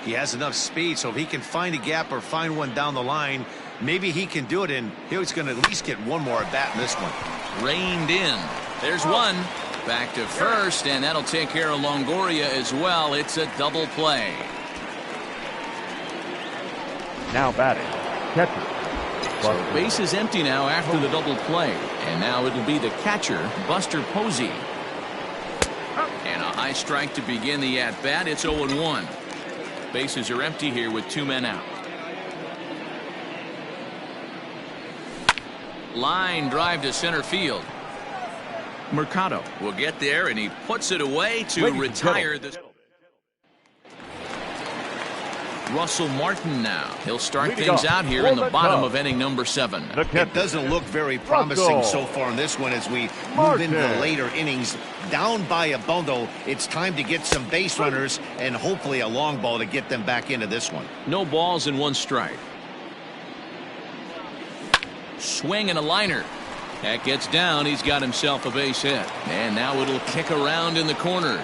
He has enough speed, so if he can find a gap or find one down the line, maybe he can do it, and he's going to at least get one more at bat in this one. Reined in. There's one. Back to first, and that'll take care of Longoria as well. It's a double play. Now batting, catcher. So base is empty now after the double play, and now it'll be the catcher, Buster Posey. And a high strike to begin the at-bat. It's 0-1. Bases are empty here with 2 men out. Line drive to center field. Mercado will get there, and he puts it away to retire this. Russell Martin now. He'll start things out here in the bottom of inning number 7. It doesn't look very promising so far in this one as we move into the later innings. Down by a bundle, it's time to get some base runners and hopefully a long ball to get them back into this one. No balls and 1 strike. Swing and a liner. That gets down. He's got himself a base hit. And now it'll kick around in the corner.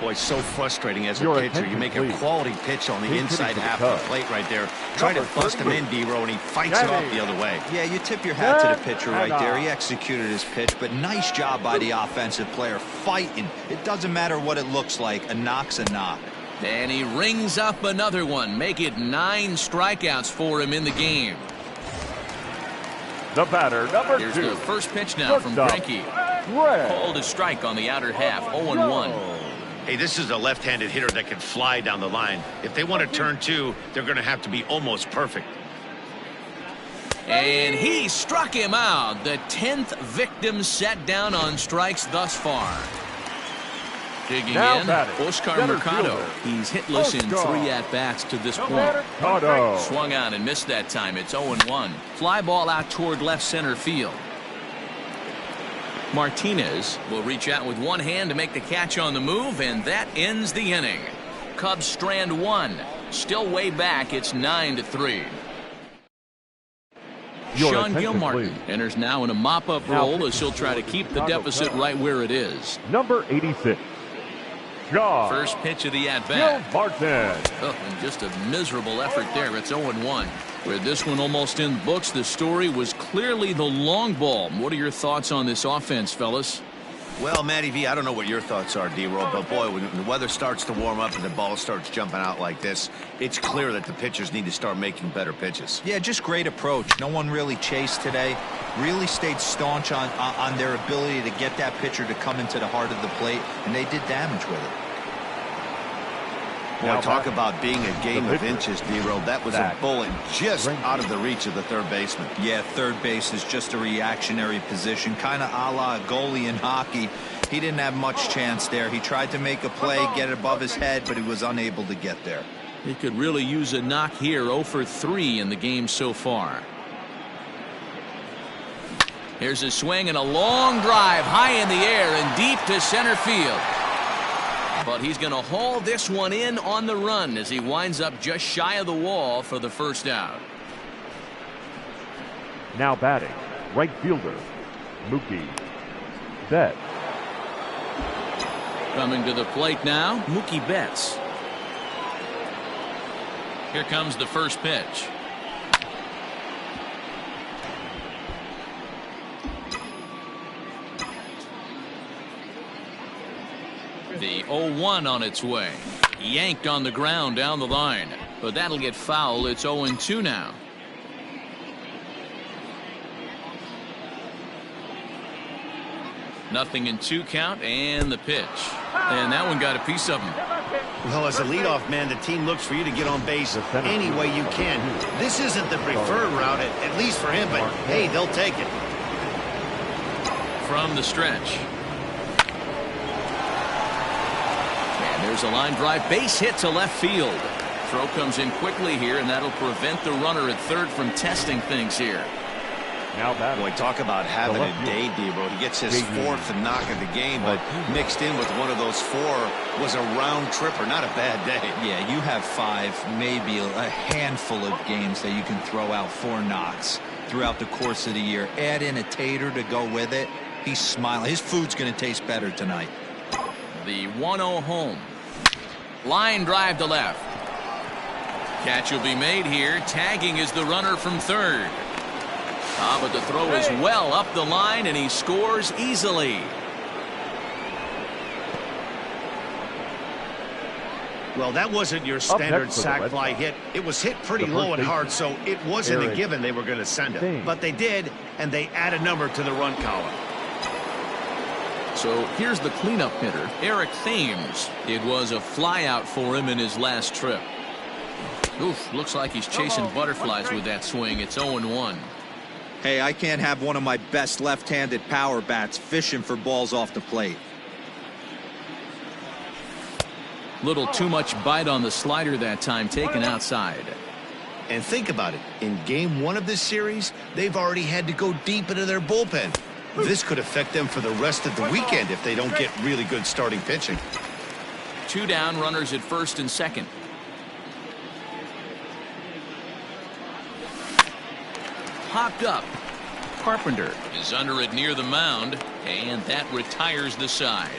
Boy, so frustrating as a pitcher. You make a quality pitch on the inside half of the plate right there. Try to bust him in, D-Roy, and he fights it off the other way. Yeah, you tip your hat to the pitcher right there. He executed his pitch, but nice job by the offensive player fighting. It doesn't matter what it looks like. A knock's a knock. And he rings up another one. Make it 9 strikeouts for him in the game. The batter, number 2. Here's the first pitch now from Greinke. Called a strike on the outer half. 0-1. Hey, this is a left-handed hitter that can fly down the line. If they want to turn 2, they're going to have to be almost perfect. And he struck him out. The 10th victim set down on strikes thus far. Digging in, Oscar Mercado. He's hitless in 3 at-bats to this point. Swung on and missed that time. It's 0-1. Fly ball out toward left center field. Martinez will reach out with one hand to make the catch on the move, and that ends the inning. Cubs strand 1. Still way back. It's 9-3. Sean Gilmartin enters now in a mop-up role as he'll try to keep the deficit right where it is. Number 86. First pitch of the at-bat. Gilmartin. Oh, and just a miserable effort there. It's 0-1. With this one almost in the books, the story was clearly the long ball. What are your thoughts on this offense, fellas? Well, Matty V, I don't know what your thoughts are, D-Roll, but boy, when the weather starts to warm up and the ball starts jumping out like this, it's clear that the pitchers need to start making better pitches. Yeah, just great approach. No one really chased today. Really stayed staunch on their ability to get that pitcher to come into the heart of the plate, and they did damage with it. Boy, talk about being a game of inches, D-Roll. That was a bullet just out of the reach of the third baseman. Yeah, third base is just a reactionary position, kind of a la a goalie in hockey. He didn't have much chance there. He tried to make a play, get it above his head, but he was unable to get there. He could really use a knock here. 0 for 3 in the game so far. Here's a swing and a long drive high in the air and deep to center field. But he's going to haul this one in on the run as he winds up just shy of the wall for the first out. Now batting, right fielder, Mookie Betts. Coming to the plate now, Mookie Betts. Here comes the first pitch. The 0-1 on its way. Yanked on the ground down the line. But that'll get foul. It's 0-2 now. Nothing in 2 count and the pitch. And that one got a piece of him. Well, as a leadoff man, the team looks for you to get on base any way you can. This isn't the preferred route, at least for him, but hey, they'll take it. From the stretch. There's a line drive base hit to left field. Throw comes in quickly here, and that'll prevent the runner at third from testing things here. Now batting. Boy, talk about having a day, D-Bro. He gets his 4th knock of the game, but mixed in with one of those 4 was a round tripper. Not a bad day. Yeah, you have 5, maybe a handful of games that you can throw out 4 knocks throughout the course of the year. Add in a tater to go with it. He's smiling. His food's going to taste better tonight. The 1-0 home. Line drive to left. Catch will be made here. Tagging is the runner from third. But the throw is well up the line, and he scores easily. Well, that wasn't your standard sac fly hit. It was hit pretty low and hard, so it wasn't a given they were going to send it. But they did, and they add a number to the run column. So here's the cleanup hitter, Eric Thames. It was a flyout for him in his last trip. Oof, looks like he's chasing butterflies with that swing. It's 0-1. Hey, I can't have one of my best left-handed power bats fishing for balls off the plate. Little too much bite on the slider that time, taken outside. And think about it. In game 1 of this series, they've already had to go deep into their bullpen. This could affect them for the rest of the weekend if they don't get really good starting pitching. 2 down, runners at first and second. Popped up. Carpenter is under it near the mound, and that retires the side.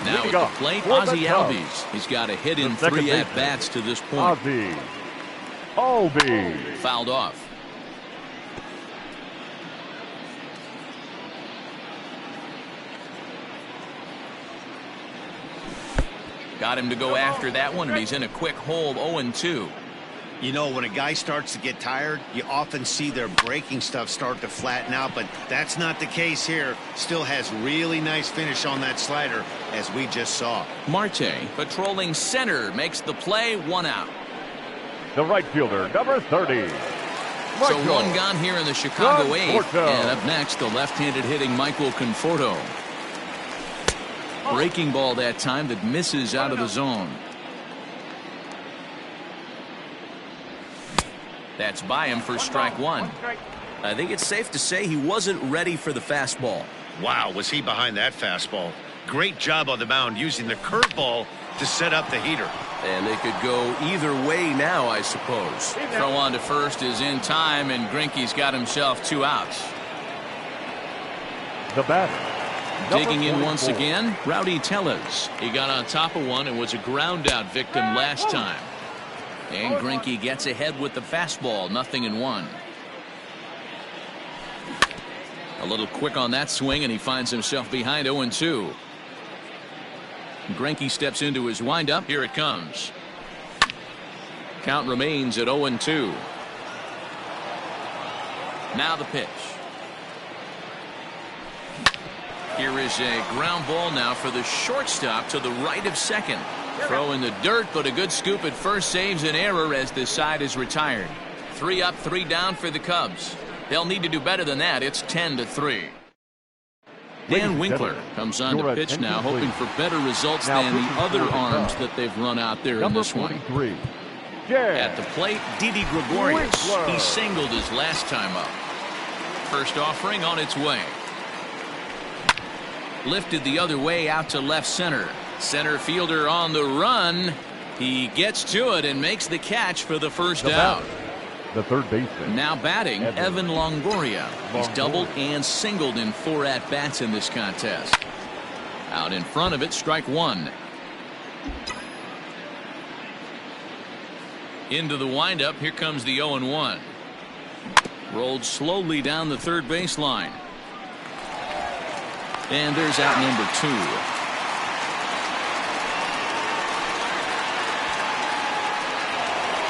Now at the plate, Ozzie Albies. He's got a hit in 3 at-bats to this point. Ozzie Albies. Fouled off. Got him to go after that one, and he's in a quick hole, 0-2. You know, when a guy starts to get tired, you often see their breaking stuff start to flatten out, but that's not the case here. Still has really nice finish on that slider, as we just saw. Marte, patrolling center, makes the play, 1 out. The right fielder, number 30. So 1 gone here in the Chicago 8th. And up next, the left-handed hitting Michael Conforto. Breaking ball that time that misses out of the zone. That's by him for strike 1. I think it's safe to say he wasn't ready for the fastball. Wow, was he behind that fastball. Great job on the mound using the curveball to set up the heater. And they could go either way now, I suppose. Throw on to first is in time, and Greinke's got himself 2 outs. The batter. Digging in once again, Rowdy Tellez. He got on top of one and was a ground out victim last time. And Greinke gets ahead with the fastball, 0-1. A little quick on that swing, and he finds himself behind 0-2. Greinke steps into his windup. Here it comes. Count remains at 0-2. Now the pitch. Here is a ground ball now for the shortstop to the right of second. Throw in the dirt, but a good scoop at first saves an error as this side is retired. 3 up, 3 down for the Cubs. They'll need to do better than that. It's 10-3. Dan Winkler comes on to pitch now, hoping for better results than the other arms that they've run out there in this one. At the plate, Didi Gregorius. He singled his last time up. First offering on its way. Lifted the other way out to left center. Center fielder on the run. He gets to it and makes the catch for the first out. The third baseman. Now batting, Evan Longoria. He's doubled and singled in 4 at-bats in this contest. Out in front of it, strike 1. Into the windup, here comes the 0-1. Rolled slowly down the third baseline. And there's out number 2.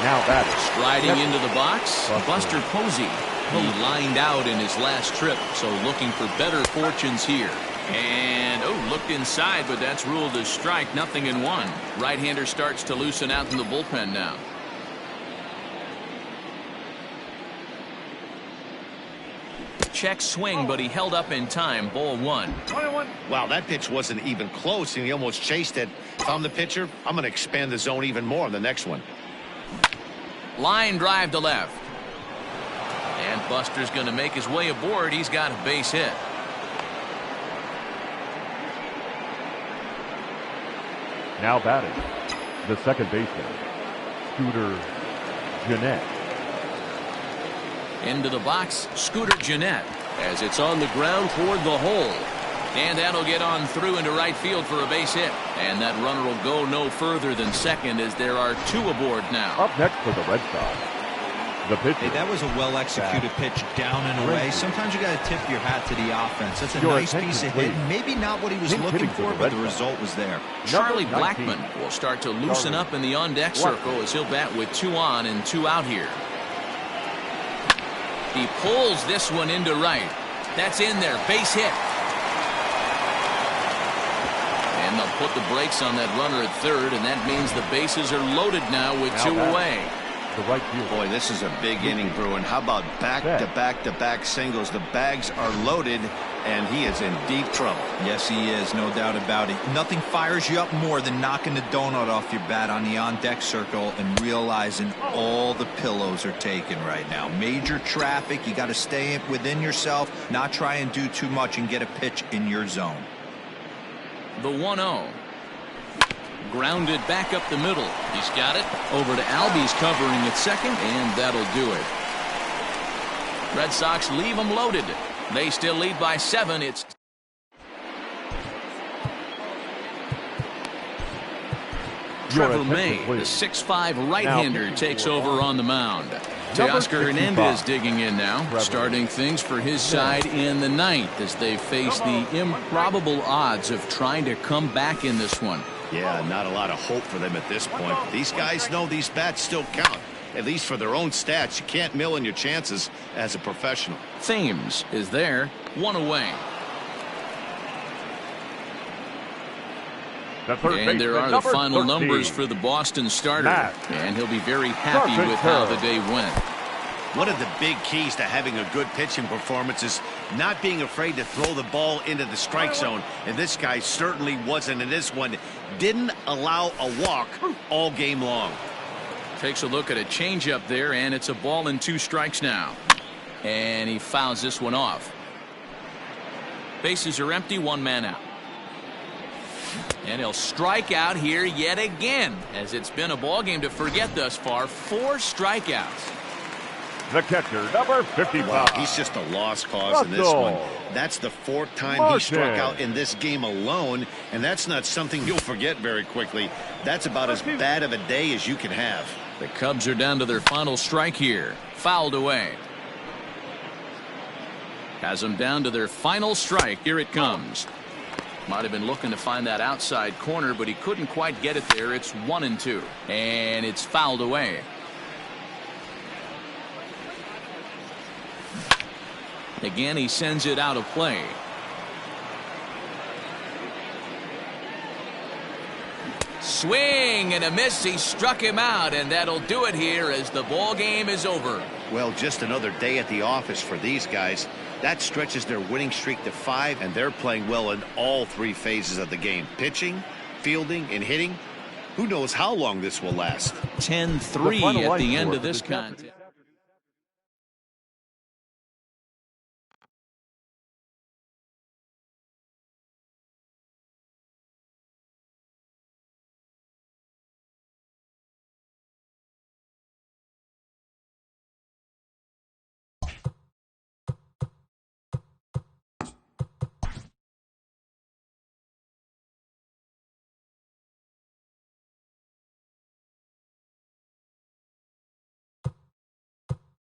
Now batting. Striding into the box, Buster Posey. He lined out in his last trip, so looking for better fortunes here. And, looked inside, but that's ruled as strike, 0-1. Right-hander starts to loosen out in the bullpen now. Check swing, but he held up in time. Ball 1. Wow, that pitch wasn't even close, and he almost chased it. If I'm the pitcher, I'm going to expand the zone even more on the next one. Line drive to left. And Buster's going to make his way aboard. He's got a base hit. Now batting, the second baseman, Scooter Gennett. Into the box, Scooter Gennett, as it's on the ground toward the hole. And that'll get on through into right field for a base hit. And that runner will go no further than second as there are 2 aboard now. Up next for the Red Sox, the pitcher. Hey, that was a well-executed pitch down and away. Sometimes you got to tip your hat to the offense. That's a nice piece of hit. Maybe not what he was looking for, but the result was there. Charlie Blackmon will start to loosen up in the on-deck circle as he'll bat with 2 on and 2 out here. He pulls this one into right. That's in there. Base hit. And they'll put the brakes on that runner at third, and that means the bases are loaded now with 2 away. The right field. Boy, this is a big inning, Bruin. How about back-to-back-to-back singles? The bags are loaded, and he is in deep trouble. Yes, he is, no doubt about it. Nothing fires you up more than knocking the donut off your bat on the on-deck circle and realizing all the pillows are taken right now. Major traffic. You got to stay within yourself, not try and do too much and get a pitch in your zone. The 1-0. Grounded back up the middle. He's got it. Over to Albies covering at second, and that'll do it. Red Sox leave them loaded. They still lead by 7. It's Trevor May, the 6'5" right-hander, takes over on the mound. Teoscar Hernandez digging in now, starting things for his side in the ninth as they face the improbable odds of trying to come back in this one. Yeah, not a lot of hope for them at this point. These guys know these bats still count. At least for their own stats, you can't mill in your chances as a professional. Thames is there, one away. And there are the final numbers for the Boston starter. And he'll be very happy with how the day went. One of the big keys to having a good pitching performance is not being afraid to throw the ball into the strike zone. And this guy certainly wasn't in this one. Didn't allow a walk all game long. Takes a look at a changeup there, and it's a ball and 2 strikes now. And he fouls this one off. Bases are empty, 1 man out. And he'll strike out here yet again, as it's been a ball game to forget thus far. 4 strikeouts. The catcher, number 55. Wow, he's just a lost cause in this one. That's the 4th time he struck out in this game alone, and that's not something you'll forget very quickly. That's about as bad of a day as you can have. The Cubs are down to their final strike here. Fouled away. Has them down to their final strike. Here it comes. Might have been looking to find that outside corner, but he couldn't quite get it there. It's 1-2, and it's fouled away. Again, he sends it out of play. Swing and a miss. He struck him out, and that'll do it here as the ball game is over. Well, just another day at the office for these guys. That stretches their winning streak to 5, and they're playing well in all 3 phases of the game. Pitching, fielding, and hitting. Who knows how long this will last. 10-3 at the end of this contest.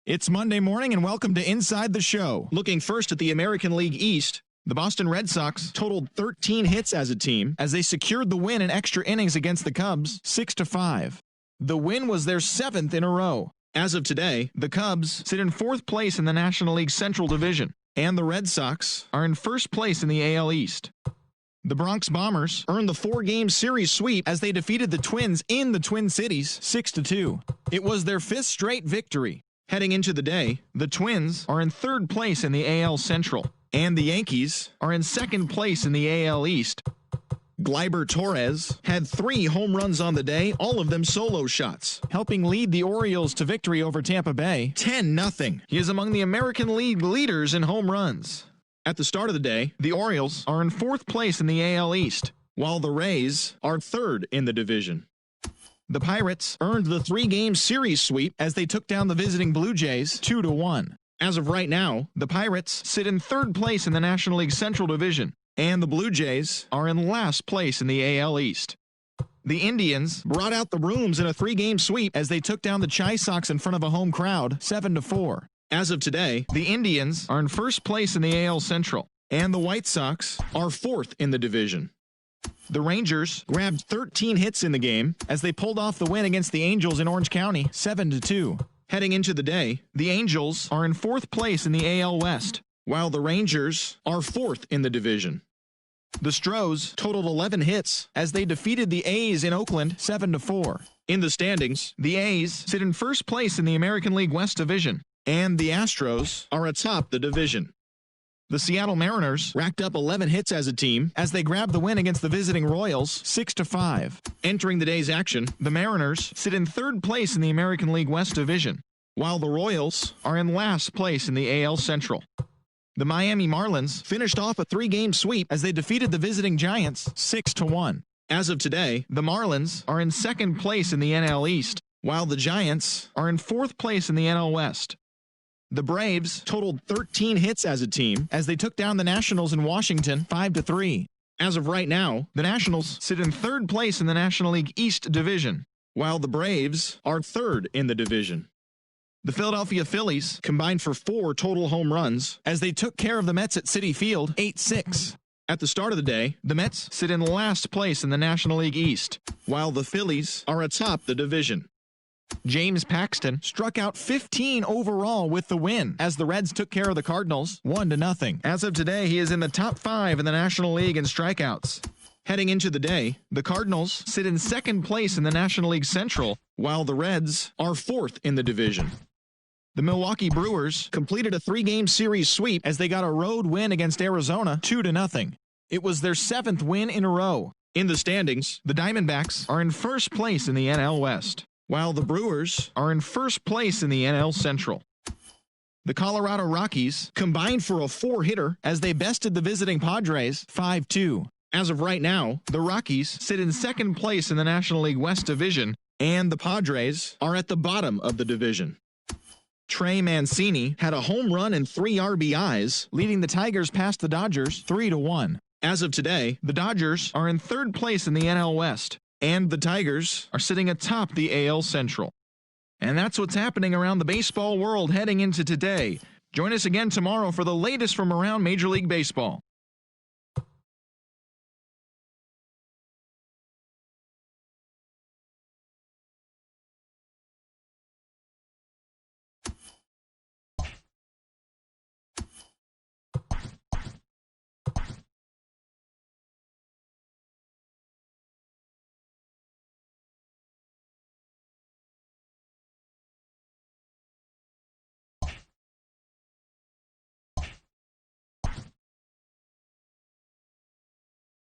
It's Monday morning and welcome to Inside the Show. Looking first at the American League East, the Boston Red Sox totaled 13 hits as a team as they secured the win in extra innings against the Cubs 6-5. The win was their 7th in a row. As of today, the Cubs sit in 4th place in the National League Central Division, and the Red Sox are in 1st place in the AL East. The Bronx Bombers earned the 4-game series sweep as they defeated the Twins in the Twin Cities 6-2. It was their 5th straight victory. Heading into the day, the Twins are in 3rd place in the AL Central, and the Yankees are in 2nd place in the AL East. Gleyber Torres had 3 home runs on the day, all of them solo shots, helping lead the Orioles to victory over Tampa Bay 10-0. He is among the American League leaders in home runs. At the start of the day, the Orioles are in 4th place in the AL East, while the Rays are 3rd in the division. The Pirates earned the 3-game series sweep as they took down the visiting Blue Jays 2-1. As of right now, the Pirates sit in 3rd place in the National League Central Division, and the Blue Jays are in last place in the AL East. The Indians brought out the rooms in a 3-game sweep as they took down the Chi Sox in front of a home crowd 7-4. As of today, the Indians are in 1st place in the AL Central, and the White Sox are 4th in the division. The Rangers grabbed 13 hits in the game as they pulled off the win against the Angels in Orange County 7-2. Heading into the day, the Angels are in 4th place in the AL West, while the Rangers are 4th in the division. The Stros totaled 11 hits as they defeated the A's in Oakland 7-4. In the standings, the A's sit in 1st place in the American League West Division, and the Astros are atop the division. The Seattle Mariners racked up 11 hits as a team as they grabbed the win against the visiting Royals 6-5. Entering the day's action, the Mariners sit in 3rd place in the American League West Division, while the Royals are in last place in the AL Central. The Miami Marlins finished off a 3-game sweep as they defeated the visiting Giants 6-1. As of today, the Marlins are in 2nd place in the NL East, while the Giants are in 4th place in the NL West. The Braves totaled 13 hits as a team as they took down the Nationals in Washington 5-3. As of right now, the Nationals sit in third place in the National League East Division, while the Braves are third in the division. The Philadelphia Phillies combined for 4 total home runs as they took care of the Mets at Citi Field 8-6. At the start of the day, the Mets sit in last place in the National League East, while the Phillies are atop the division. James Paxton struck out 15 overall with the win as the Reds took care of the Cardinals 1-0. As of today, he is in the top 5 in the National League in strikeouts. Heading into the day, the Cardinals sit in second place in the National League Central, while the Reds are 4th in the division. The Milwaukee Brewers completed a 3-game series sweep as they got a road win against Arizona 2-0. It was their 7th win in a row. In the standings, the Diamondbacks are in first place in the NL West, while the Brewers are in first place in the NL Central. The Colorado Rockies combined for a 4-hitter as they bested the visiting Padres 5-2. As of right now, the Rockies sit in second place in the National League West Division, and the Padres are at the bottom of the division. Trey Mancini had a home run and 3 RBIs, leading the Tigers past the Dodgers 3-1. As of today, the Dodgers are in third place in the NL West, and the Tigers are sitting atop the AL Central. And that's what's happening around the baseball world heading into today. Join us again tomorrow for the latest from around Major League Baseball.